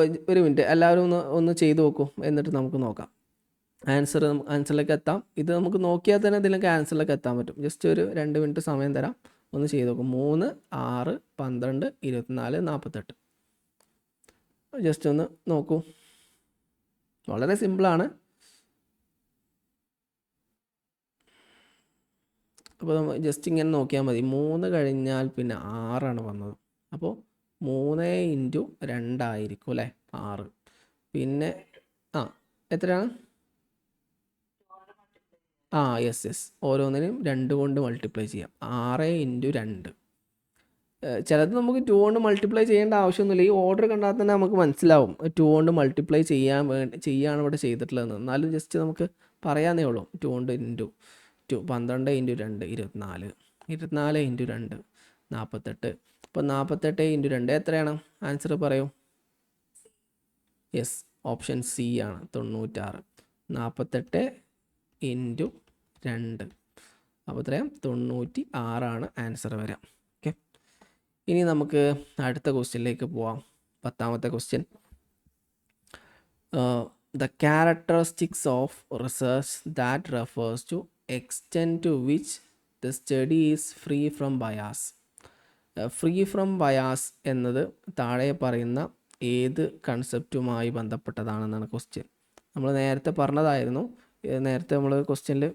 1 മിനിറ്റ് എല്ലാവരും ഒന്ന് ചെയ്ത് നോക്കൂ, എന്നിട്ട് നമുക്ക് നോക്കാം ആൻസറിലേക്ക് എത്താം. ഇത് നമുക്ക് നോക്കിയാൽ തന്നെ ഇതിലേക്ക് ആൻസറിലേക്ക് എത്താൻ പറ്റും. ജസ്റ്റ് ഒരു 2 മിനിറ്റ് സമയം തരാം, ഒന്ന് ചെയ്ത് നോക്കും. 3, 6, 12, 24, 48 ജസ്റ്റ് ഒന്ന് നോക്കൂ. വളരെ സിമ്പിളാണ്. അപ്പോൾ നമ്മൾ ജസ്റ്റ് ഇങ്ങനെ നോക്കിയാൽ മതി. 3 കഴിഞ്ഞാൽ പിന്നെ 6 വന്നത്. അപ്പോൾ 3 × 2 ആയിരിക്കും അല്ലേ, 6. പിന്നെ എത്രയാണ്? യെസ്, ഓരോന്നിനും 2 കൊണ്ട് മൾട്ടിപ്ലൈ ചെയ്യാം. 6 × 2. ചിലത് നമുക്ക് 2 കൊണ്ട് മൾട്ടിപ്ലൈ ചെയ്യേണ്ട ആവശ്യമൊന്നുമില്ല. ഈ ഓർഡർ കണ്ടാൽ തന്നെ നമുക്ക് മനസ്സിലാവും 2 കൊണ്ട് മൾട്ടിപ്ലൈ ചെയ്യാണ് ഇവിടെ ചെയ്തിട്ടുള്ളതെന്ന്. എന്നാലും ജസ്റ്റ് നമുക്ക് പറയാന്നേ ഉള്ളൂ. 2 കൊണ്ട് 2 12 × 2 24, 24 × 2 48. അപ്പോൾ 48 × 2 എത്രയാണ്? ആൻസർ പറയൂ. യെസ്, ഓപ്ഷൻ സി ആണ്, 96. 48 × 2 അപ്പോൾ എത്രയാണ്? 96 ആൻസർ വരാം. ഓക്കെ. ഇനി നമുക്ക് അടുത്ത ക്വസ്റ്റ്യനിലേക്ക് പോവാം. 10ാമത്തെ question. The characteristics of research that refers to extent to which the study is free from bias. Free from bias എന്നത് താഴെ പറയുന്ന ഏത് കൺസെപ്റ്റുമായി ബന്ധപ്പെട്ടതാണെന്നാണ് ക്വസ്റ്റ്യൻ. നമ്മൾ നേരത്തെ പറഞ്ഞതായിരുന്നു. നേരത്തെ നമ്മൾ ക്വസ്റ്റ്യനിൽ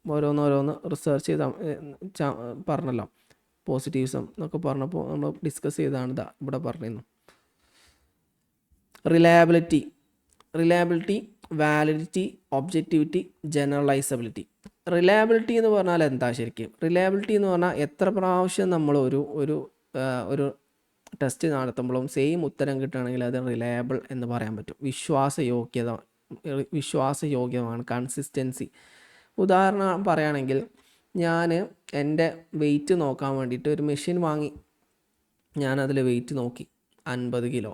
ഓരോന്നോരോന്ന് റിസർച്ച് ചെയ്ത് പറഞ്ഞല്ലോ. പോസിറ്റീവ്സം എന്നൊക്കെ പറഞ്ഞപ്പോൾ നമ്മൾ ഡിസ്കസ് ചെയ്താണ് ഇവിടെ പറഞ്ഞിരുന്നു. Reliability reliability, validity, objectivity, generalisability. Reliability എന്ന് പറഞ്ഞാൽ എന്താ ശരിക്കും? റിലയബിലിറ്റി എന്ന് പറഞ്ഞാൽ എത്ര പ്രാവശ്യം നമ്മൾ ഒരു ടെസ്റ്റ് നടത്തുമ്പോഴും സെയിം ഉത്തരം കിട്ടുകയാണെങ്കിൽ അത് റിലയബിൾ എന്ന് പറയാൻ പറ്റും. വിശ്വാസയോഗ്യമാണ്, കൺസിസ്റ്റൻസി. ഉദാഹരണം പറയുകയാണെങ്കിൽ ഞാൻ എൻ്റെ വെയിറ്റ് നോക്കാൻ വേണ്ടിയിട്ട് ഒരു മെഷീൻ വാങ്ങി. ഞാനതിൽ വെയിറ്റ് നോക്കി 50 കിലോ.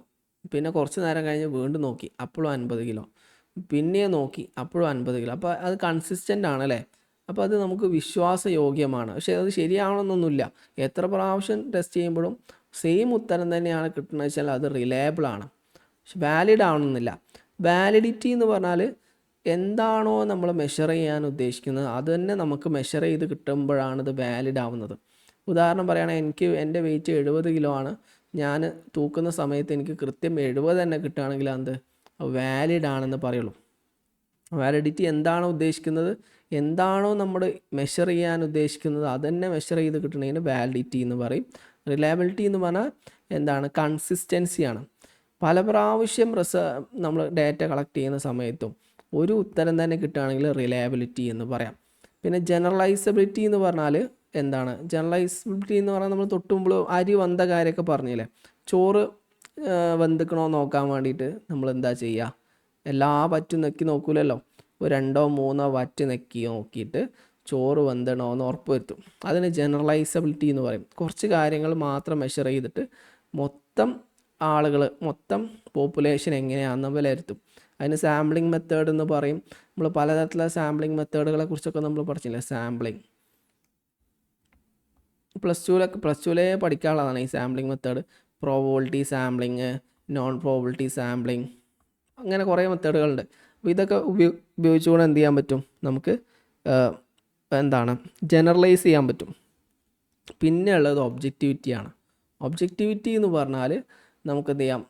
പിന്നെ കുറച്ച് നേരം കഴിഞ്ഞ് വീണ്ടും നോക്കി, അപ്പോഴും 50 കിലോ. പിന്നെ നോക്കി, അപ്പോഴും 50 കിലോ. അപ്പോൾ അത് കൺസിസ്റ്റൻ്റ് ആണല്ലേ. അപ്പോൾ അത് നമുക്ക് വിശ്വാസയോഗ്യമാണ്. പക്ഷേ അത് ശരിയാവണമെന്നൊന്നുമില്ല. എത്ര പ്രാവശ്യം ടെസ്റ്റ് ചെയ്യുമ്പോഴും സെയിം ഉത്തരം തന്നെയാണ് കിട്ടുന്നത് വെച്ചാൽ അത് റിലയബിൾ ആണ്. പക്ഷെ വാലിഡ് ആവണമെന്നില്ല. വാലിഡിറ്റി എന്ന് പറഞ്ഞാൽ എന്താണോ നമ്മൾ മെഷർ ചെയ്യാൻ ഉദ്ദേശിക്കുന്നത് അത് തന്നെ നമുക്ക് മെഷർ ചെയ്ത് കിട്ടുമ്പോഴാണ് ഇത് വാലിഡ് ആവുന്നത്. ഉദാഹരണം പറയുകയാണെങ്കിൽ എൻ്റെ വെയിറ്റ് 70 കിലോ ആണ്. ഞാൻ തൂക്കുന്ന സമയത്ത് എനിക്ക് കൃത്യം 70 തന്നെ കിട്ടുകയാണെങ്കിൽ അത് വാലിഡ് ആണെന്ന് പറയുള്ളൂ. വാലിഡിറ്റി എന്താണോ ഉദ്ദേശിക്കുന്നത്, എന്താണോ നമ്മൾ മെഷർ ചെയ്യാൻ ഉദ്ദേശിക്കുന്നത് അത് തന്നെ മെഷർ ചെയ്ത് കിട്ടണതിന് വാലിഡിറ്റി എന്ന് പറയും. റിലയബിലിറ്റി എന്ന് പറഞ്ഞാൽ എന്താണ്? കൺസിസ്റ്റൻസിയാണ്. പല പ്രാവശ്യം നമ്മൾ ഡാറ്റ കളക്ട് ചെയ്യുന്ന സമയത്തും ഒരു ഉത്തരം തന്നെ കിട്ടുകയാണെങ്കിൽ റിലയബിലിറ്റി എന്ന് പറയാം. പിന്നെ ജനറലൈസബിലിറ്റി എന്ന് പറഞ്ഞാൽ എന്താണ്? ജനറലൈസബിലിറ്റി എന്ന് പറഞ്ഞാൽ നമ്മൾ തൊട്ടുമ്പോൾ അരി വന്ന കാര്യമൊക്കെ പറഞ്ഞില്ലേ, ചോറ് വെന്തിക്കണോ നോക്കാൻ വേണ്ടിയിട്ട് നമ്മൾ എന്താ ചെയ്യുക? എല്ലാ വറ്റും നെക്കി നോക്കൂലല്ലോ. ഒരു 2-3 വറ്റ് നെക്കി നോക്കിയിട്ട് ചോറ് വെന്തണോ എന്ന് ഉറപ്പ് വരുത്തും. അതിന് ജനറലൈസബിലിറ്റി എന്ന് പറയും. കുറച്ച് കാര്യങ്ങൾ മാത്രം മെഷർ ചെയ്തിട്ട് മൊത്തം പോപ്പുലേഷൻ എങ്ങനെയാണെന്ന് വിലയിരുത്തും. അതിന് സാമ്പിളിംഗ് മെത്തേഡ് എന്ന് പറയും. നമ്മൾ പലതരത്തിലുള്ള സാമ്പിളിംഗ് മെത്തേഡുകളെ കുറിച്ചൊക്കെ നമ്മൾ പഠിച്ചില്ലേ. സാമ്പിളിംഗ് പ്ലസ് ടുവിലെ പഠിക്കാനുള്ളതാണ് ഈ sampling method. Probability sampling, non probability sampling, അങ്ങനെ കുറേ മെത്തേഡുകളുണ്ട്. അപ്പോൾ ഇതൊക്കെ ഉപയോഗിച്ചുകൊണ്ട് എന്ത് ചെയ്യാൻ പറ്റും? നമുക്ക് ജനറലൈസ് ചെയ്യാൻ പറ്റും. പിന്നെ ഉള്ളത് ഒബ്ജക്റ്റിവിറ്റിയാണ്. ഒബ്ജക്റ്റിവിറ്റി എന്ന് പറഞ്ഞാൽ നമുക്ക് എന്ത് ചെയ്യാം?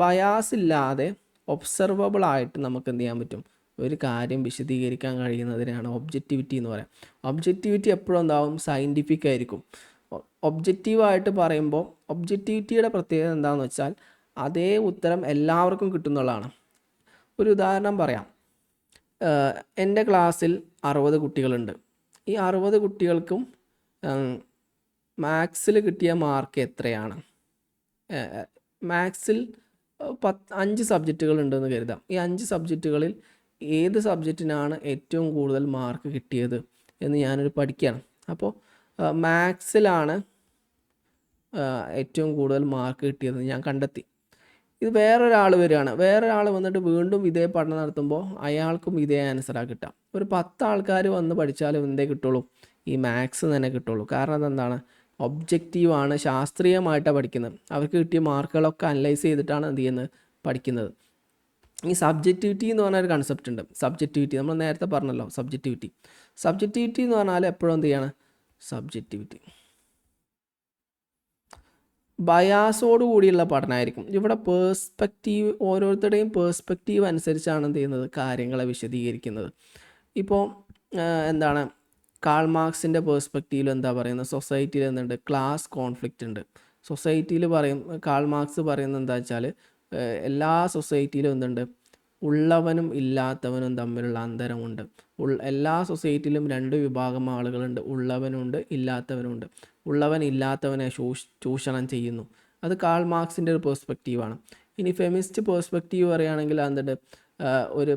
ബയാസ് ഇല്ലാതെ ഒബ്സർവബിൾ ആയിട്ട് നമുക്ക് എന്ത് ചെയ്യാൻ പറ്റും? ഒരു കാര്യം വിശദീകരിക്കാൻ കഴിയുന്നതിനാണ് ഒബ്ജക്റ്റിവിറ്റി എന്ന് പറയാം. ഒബ്ജക്റ്റിവിറ്റി എപ്പോഴും എന്താവും? സയൻറ്റിഫിക് ആയിരിക്കും. ഒബ്ജക്റ്റീവായിട്ട് പറയുമ്പോൾ ഒബ്ജക്റ്റിവിറ്റിയുടെ പ്രത്യേകത എന്താണെന്ന് വെച്ചാൽ അതേ ഉത്തരം എല്ലാവർക്കും കിട്ടുന്നുള്ളതാണ്. ഒരു ഉദാഹരണം പറയാം. എൻ്റെ ക്ലാസ്സിൽ 60 കുട്ടികളുണ്ട്. ഈ 60 കുട്ടികൾക്കും മാത്സിൽ കിട്ടിയ മാർക്ക് എത്രയാണ്? മാത്സിൽ 5 സബ്ജക്റ്റുകൾ ഉണ്ടെന്ന് കരുതാം. ഈ 5 സബ്ജക്റ്റുകളിൽ ഏത് സബ്ജക്റ്റിനാണ് ഏറ്റവും കൂടുതൽ മാർക്ക് കിട്ടിയത് എന്ന് ഞാനൊരു പഠിക്കുകയാണ്. അപ്പോൾ മാത്സിലാണ് ഏറ്റവും കൂടുതൽ മാർക്ക് കിട്ടിയതെന്ന് ഞാൻ കണ്ടെത്തി. ഇത് വേറൊരാൾ വരികയാണ്. വേറൊരാൾ വന്നിട്ട് വീണ്ടും ഇതേ പഠനം നടത്തുമ്പോൾ അയാൾക്കും ഇതേ ആൻസറാണ് കിട്ടുക. ഒരു 10 ആൾക്കാർ വന്ന് പഠിച്ചാലും എന്തേ കിട്ടുള്ളൂ? ഈ മാത്സ് തന്നെ കിട്ടുള്ളൂ. കാരണം അതെന്താണ്? ഒബ്ജക്റ്റീവാണ്, ശാസ്ത്രീയമായിട്ടാണ് പഠിക്കുന്നത്. അവർക്ക് കിട്ടിയ മാർക്കുകളൊക്കെ അനലൈസ് ചെയ്തിട്ടാണ് എന്ത് ചെയ്യുന്നത്? പഠിക്കുന്നത്. ഈ സബ്ജക്റ്റിവിറ്റി എന്ന് പറഞ്ഞൊരു കൺസെപ്റ്റ് ഉണ്ട്. സബ്ജക്റ്റിവിറ്റി നമ്മൾ നേരത്തെ പറഞ്ഞല്ലോ. സബ്ജക്റ്റിവിറ്റി എന്ന് പറഞ്ഞാൽ എപ്പോഴും എന്ത് ചെയ്യാണ്? സബ്ജക്റ്റിവിറ്റി ബയാസോട് കൂടിയുള്ള പഠനമായിരിക്കും. ഇവിടെ ഓരോരുത്തരുടെയും പേഴ്സ്പെക്റ്റീവ് അനുസരിച്ചാണ് എന്ത് ചെയ്യുന്നത്? കാര്യങ്ങളെ വിശദീകരിക്കുന്നത്. ഇപ്പോൾ കാൾ മാർക്സിൻ്റെ പേഴ്സ്പെക്റ്റീവിൽ എന്താ പറയുന്നത്? സൊസൈറ്റിയിൽ എന്തുണ്ട്? ക്ലാസ് കോൺഫ്ലിക്റ്റ് ഉണ്ട്. സൊസൈറ്റിയിൽ കാൾ മാർക്സ് പറയുന്നത് എന്താ വെച്ചാൽ എല്ലാ സൊസൈറ്റിയിലും എന്തുണ്ട്? ഉള്ളവനും ഇല്ലാത്തവനും തമ്മിലുള്ള അന്തരമുണ്ട്. എല്ലാ സൊസൈറ്റിയിലും 2 വിഭാഗം ആളുകളുണ്ട്. ഉള്ളവനുണ്ട്, ഇല്ലാത്തവനുണ്ട്. ഉള്ളവൻ ഇല്ലാത്തവനെ ചൂഷണം ചെയ്യുന്നു. അത് കാൾ മാർക്സിൻ്റെ ഒരു പേഴ്സ്പെക്റ്റീവാണ്. ഇനി ഫെമിനിസ്റ്റ് പേഴ്സ്പെക്റ്റീവ് പറയുകയാണെങ്കിൽ എന്തുണ്ട്? ഒരു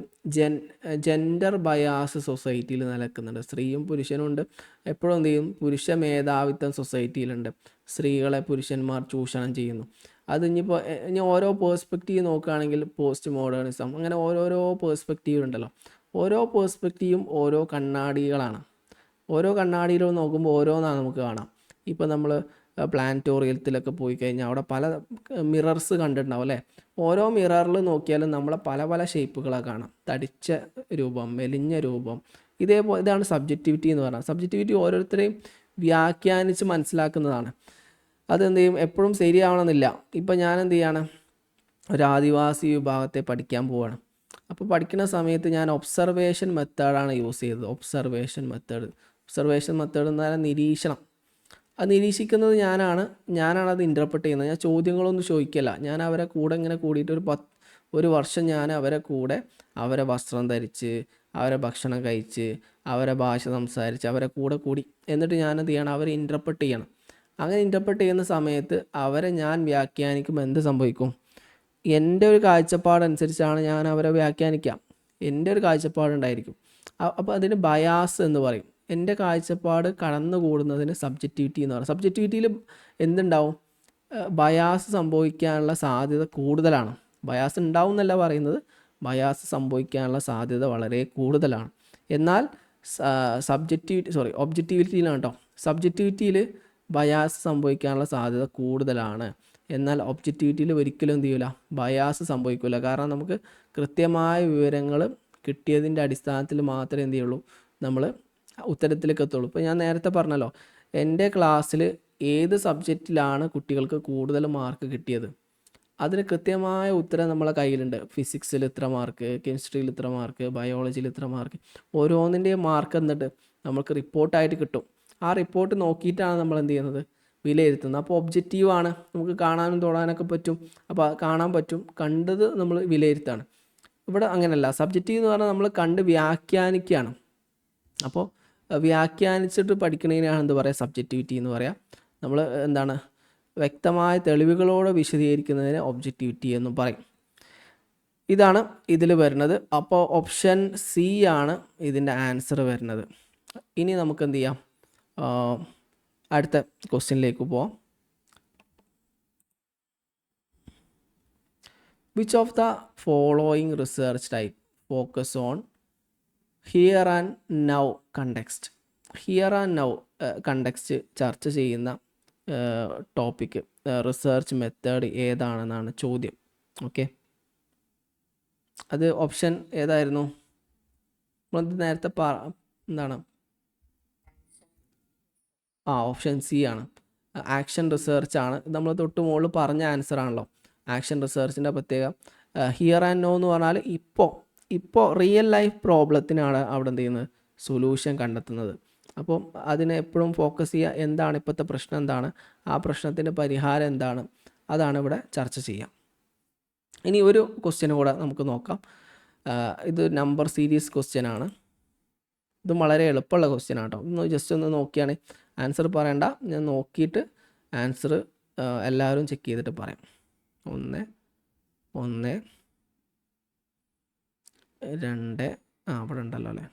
ജെൻഡർ ബയാസ് സൊസൈറ്റിയിൽ നിലനിൽക്കുന്നുണ്ട്. സ്ത്രീയും പുരുഷനും ഉണ്ട്. എപ്പോഴും എന്ത് ചെയ്യും? പുരുഷ മേധാവിത്വം സൊസൈറ്റിയിലുണ്ട്. സ്ത്രീകളെ പുരുഷന്മാർ ചൂഷണം ചെയ്യുന്നു. അത് ഇനി ഓരോ പേഴ്സ്പെക്റ്റീവ് നോക്കുകയാണെങ്കിൽ പോസ്റ്റ് മോഡേണിസം, അങ്ങനെ ഓരോരോ പേഴ്സ്പെക്റ്റീവ് ഉണ്ടല്ലോ. ഓരോ പേഴ്സ്പെക്റ്റീവും ഓരോ കണ്ണാടികളാണ്. ഓരോ കണ്ണാടിയിലും നോക്കുമ്പോൾ ഓരോന്നാണ് നമുക്ക് കാണാം. ഇപ്പോൾ നമ്മൾ പ്ലാനറ്റോറിയത്തിലൊക്കെ പോയി കഴിഞ്ഞാൽ അവിടെ പല മിറർസ് കണ്ടിട്ടുണ്ടാവും അല്ലേ? ഓരോ മിററിൽ നോക്കിയാലും നമ്മളെ പല പല ഷേപ്പുകളാണ് കാണാം. തടിച്ച രൂപം, മെലിഞ്ഞ രൂപം. ഇതാണ് സബ്ജക്റ്റിവിറ്റി എന്ന് പറഞ്ഞാൽ. സബ്ജക്റ്റിവിറ്റി ഓരോരുത്തരെയും വ്യാഖ്യാനിച്ച് മനസ്സിലാക്കുന്നതാണ്. അതെന്ത് ചെയ്യും? എപ്പോഴും ശരിയാവണമെന്നില്ല. ഇപ്പം ഞാൻ എന്ത് ചെയ്യാണ്? ഒരു ആദിവാസി വിഭാഗത്തെ പഠിക്കാൻ പോവുകയാണ്. അപ്പോൾ പഠിക്കുന്ന സമയത്ത് ഞാൻ ഒബ്സർവേഷൻ മെത്തേഡാണ് യൂസ് ചെയ്തത്. ഒബ്സർവേഷൻ മെത്തേഡ് എന്ന് പറഞ്ഞാൽ നിരീക്ഷണം. അത് നിരീക്ഷിക്കുന്നത് ഞാനാണ് അത് ഇൻ്റർപ്രറ്റ് ചെയ്യുന്നത്. ഞാൻ ചോദ്യങ്ങളൊന്നും ചോദിക്കില്ല. ഞാൻ അവരെ കൂടെ ഇങ്ങനെ കൂടിയിട്ട് ഒരു വർഷം ഞാൻ അവരെ കൂടെ അവരെ വസ്ത്രം ധരിച്ച്, അവരെ ഭക്ഷണം കഴിച്ച്, അവരെ ഭാഷ സംസാരിച്ച്, അവരെ കൂടെ കൂടി. എന്നിട്ട് ഞാനെന്ത് ചെയ്യണം? അവരെ ഇൻ്റർപ്രറ്റ് ചെയ്യണം. അങ്ങനെ ഇൻ്റർപ്രറ്റ് ചെയ്യുന്ന സമയത്ത് അവരെ ഞാൻ വ്യാഖ്യാനിക്കുമ്പോൾ എന്ത് സംഭവിക്കും? എൻ്റെ ഒരു കാഴ്ചപ്പാടനുസരിച്ചാണ് ഞാൻ അവരെ വ്യാഖ്യാനിക്കുക. എൻ്റെ ഒരു കാഴ്ചപ്പാടുണ്ടായിരിക്കും. അപ്പോൾ അതിന് ബയാസ് എന്ന് പറയും. എൻ്റെ കാഴ്ചപ്പാട് കടന്നുകൂടുന്നതിന് സബ്ജക്റ്റിവിറ്റി എന്ന് പറയും. സബ്ജക്റ്റിവിറ്റിയിൽ എന്തുണ്ടാവും? ബയാസ് സംഭവിക്കാനുള്ള സാധ്യത കൂടുതലാണ്. ബയാസ് ഉണ്ടാവും എന്നല്ല പറയുന്നത്, ബയാസ് സംഭവിക്കാനുള്ള സാധ്യത വളരെ കൂടുതലാണ്. എന്നാൽ ഒബ്ജക്റ്റിവിറ്റിയിലാണ് കേട്ടോ. സബ്ജക്റ്റിവിറ്റിയിൽ ബയാസ് സംഭവിക്കാനുള്ള സാധ്യത കൂടുതലാണ്. എന്നാൽ ഒബ്ജക്റ്റിവിറ്റിയിൽ ഒരിക്കലും എന്ത് ചെയ്യില്ല? ബയാസ് സംഭവിക്കില്ല. കാരണം നമുക്ക് കൃത്യമായ വിവരങ്ങൾ കിട്ടിയതിൻ്റെ അടിസ്ഥാനത്തിൽ മാത്രമേ എന്ത് ചെയ്യുള്ളൂ? നമ്മൾ ഉത്തരത്തിലേക്ക് എത്തുള്ളൂ. ഇപ്പോൾ ഞാൻ നേരത്തെ പറഞ്ഞല്ലോ, എൻ്റെ ക്ലാസ്സിൽ ഏത് സബ്ജക്റ്റിലാണ് കുട്ടികൾക്ക് കൂടുതൽ മാർക്ക് കിട്ടിയത്, അതിന് കൃത്യമായ ഉത്തരം നമ്മളെ കയ്യിലുണ്ട്. ഫിസിക്സിൽ ഇത്ര മാർക്ക്, കെമിസ്ട്രിയിൽ ഇത്ര മാർക്ക്, ബയോളജിയിൽ ഇത്ര മാർക്ക്, ഓരോന്നിൻ്റെയും മാർക്ക് എന്നിട്ട് നമുക്ക് റിപ്പോർട്ടായിട്ട് കിട്ടും. ആ റിപ്പോർട്ട് നോക്കിയിട്ടാണ് നമ്മൾ എന്ത് ചെയ്യുന്നത്? വിലയിരുത്തുന്നത്. അപ്പോൾ ഒബ്ജക്റ്റീവാണ്, നമുക്ക് കാണാനും തൊടാനൊക്കെ പറ്റും. അപ്പോൾ കാണാൻ പറ്റും, കണ്ടത് നമ്മൾ വിലയിരുത്താണ്. ഇവിടെ അങ്ങനെയല്ല. സബ്ജക്റ്റീവ് എന്ന് പറഞ്ഞാൽ നമ്മൾ കണ്ട് വ്യാഖ്യാനിക്കുകയാണ്. അപ്പോൾ വ്യാഖ്യാനിച്ചിട്ട് പഠിക്കുന്നതിനാണ് എന്ത് പറയുക? സബ്ജക്റ്റിവിറ്റി എന്ന് പറയാം. നമ്മൾ എന്താണ് വ്യക്തമായ തെളിവുകളോടെ വിശദീകരിക്കുന്നതിന് ഒബ്ജക്റ്റിവിറ്റി എന്നും പറയും. ഇതാണ് ഇതിൽ വരുന്നത്. അപ്പോൾ ഓപ്ഷൻ സി ആണ് ഇതിൻ്റെ ആൻസർ വരുന്നത്. ഇനി നമുക്ക് എന്ത് ചെയ്യാം? അടുത്ത ക്വസ്റ്റ്യനിലേക്ക് പോവാം. Which of the following research type focus on here and now context? Here and now context ചർച്ച ചെയ്യുന്ന ടോപ്പിക്ക്, റിസർച്ച് മെത്തേഡ് ഏതാണെന്നാണ് ചോദ്യം. ഓക്കെ, അത് ഓപ്ഷൻ ഏതായിരുന്നു? നമ്മൾ നേരത്തെ എന്താണ്? ഓപ്ഷൻ സി ആണ്. ആക്ഷൻ റിസർച്ച് ആണ്. നമ്മൾ തൊട്ട് മുകളിൽ പറഞ്ഞ ആൻസർ ആണല്ലോ. ആക്ഷൻ റിസർച്ചിൻ്റെ പ്രത്യേകം ഹിയർ ആൻഡ് നോ എന്ന് പറഞ്ഞാൽ ഇപ്പോൾ റിയൽ ലൈഫ് പ്രോബ്ലത്തിനാണ് അവിടെ എന്ത് ചെയ്യുന്നത്? സൊല്യൂഷൻ കണ്ടെത്തുന്നത്. അപ്പം അതിനെ എപ്പോഴും ഫോക്കസ് ചെയ്യുക. എന്താണ് ഇപ്പോഴത്തെ പ്രശ്നം, എന്താണ് ആ പ്രശ്നത്തിൻ്റെ പരിഹാരം എന്താണ്, അതാണ് ഇവിടെ ചർച്ച ചെയ്യുക. ഇനി ഒരു ക്വസ്റ്റ്യൻ കൂടെ നമുക്ക് നോക്കാം. ഇത് നമ്പർ സീരീസ് ക്വസ്റ്റ്യൻ ആണ്. ഇത് വളരെ എളുപ്പമുള്ള ക്വസ്റ്റ്യൻ ആട്ടോ. ജസ്റ്റ് ഒന്ന് നോക്കിയാണ്, ആൻസർ പറയണ്ട, ഞാൻ നോക്കിയിട്ട് ആൻസർ എല്ലാവരും ചെക്ക് ചെയ്തിട്ട് പറയാം. 1 1 2 അവിടെ ഉണ്ടല്ലോ അല്ലേ.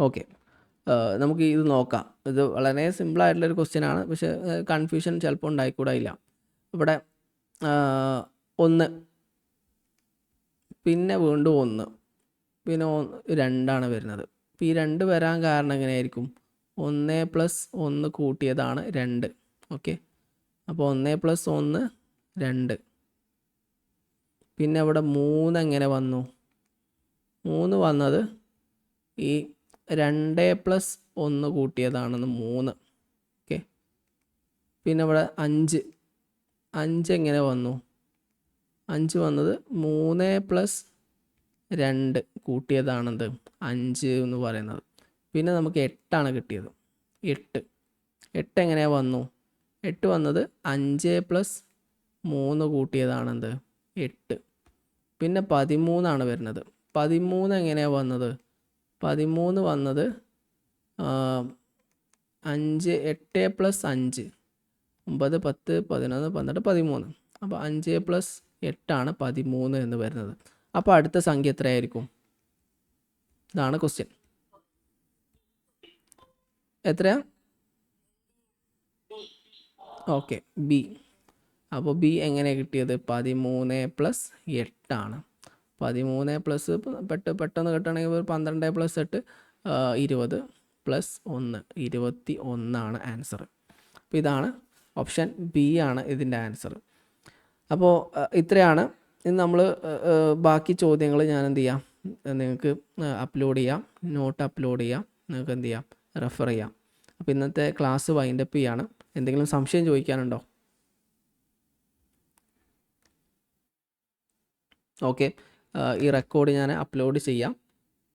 ഓക്കെ, നമുക്ക് ഇത് നോക്കാം. ഇത് വളരെ സിമ്പിളായിട്ടുള്ളൊരു ക്വസ്റ്റ്യൻ ആണ്, പക്ഷേ കൺഫ്യൂഷൻ ചിലപ്പോൾ ഉണ്ടായിക്കൂടായില്ല. ഇവിടെ 1, പിന്നെ വീണ്ടും 1, പിന്നെ 2 വരുന്നത്. അപ്പോൾ ഈ 2 വരാൻ കാരണം എങ്ങനെയായിരിക്കും? 1 + 1 കൂട്ടിയതാണ് 2. ഓക്കെ, അപ്പോൾ 1 + 1 2. പിന്നെ ഇവിടെ 3 എങ്ങനെ വന്നു? 3 വന്നത് ഈ 2 + 1 കൂട്ടിയതാണെന്ന് 3. ഓക്കെ, പിന്നെ ഇവിടെ 5 എങ്ങനെ വന്നു? 5 വന്നത് 3 + 2 കൂട്ടിയതാണെന്ത്? 5 എന്ന് പറയുന്നത്. പിന്നെ നമുക്ക് 8 കിട്ടിയത്. 8 എങ്ങനെയാണ് വന്നു? 8 വന്നത് 5 + 3 കൂട്ടിയതാണെന്ത്? 8. പിന്നെ 13 വരുന്നത്. 13 എങ്ങനെയാണ് വന്നത്? 13 വന്നത് 8 + 5 9 10 11 12 13. അപ്പോൾ 5 + 8 13 എന്ന് വരുന്നത്. അപ്പോൾ അടുത്ത സംഖ്യ എത്രയായിരിക്കും? ഇതാണ് ക്വസ്റ്റ്യൻ. എത്രയാ? Okay, B. അപ്പോൾ ബി എങ്ങനെ കിട്ടിയത്? 13 + 8 13 പെട്ടെന്ന് കിട്ടണമെങ്കിൽ 12 + 8 20 + 1 21 ആൻസർ. അപ്പോൾ ഇതാണ് ഓപ്ഷൻ ബി ആണ് ഇതിൻ്റെ ആൻസർ. അപ്പോൾ ഇത്രയാണ് ഇനി നമ്മൾ ബാക്കി ചോദ്യങ്ങൾ ഞാൻ എന്ത് ചെയ്യാം, നിങ്ങൾക്ക് അപ്ലോഡ് ചെയ്യാം, നോട്ട് അപ്ലോഡ് ചെയ്യാം, നിങ്ങൾക്ക് എന്ത് ചെയ്യാം, റെഫർ ചെയ്യാം. അപ്പോൾ ഇന്നത്തെ ക്ലാസ് വൈൻഡപ്പ് ചെയ്യാണ്. എന്തെങ്കിലും സംശയം ചോദിക്കാനുണ്ടോ? ഓക്കെ, ഈ റെക്കോർഡ് ഞാൻ അപ്ലോഡ് ചെയ്യാം.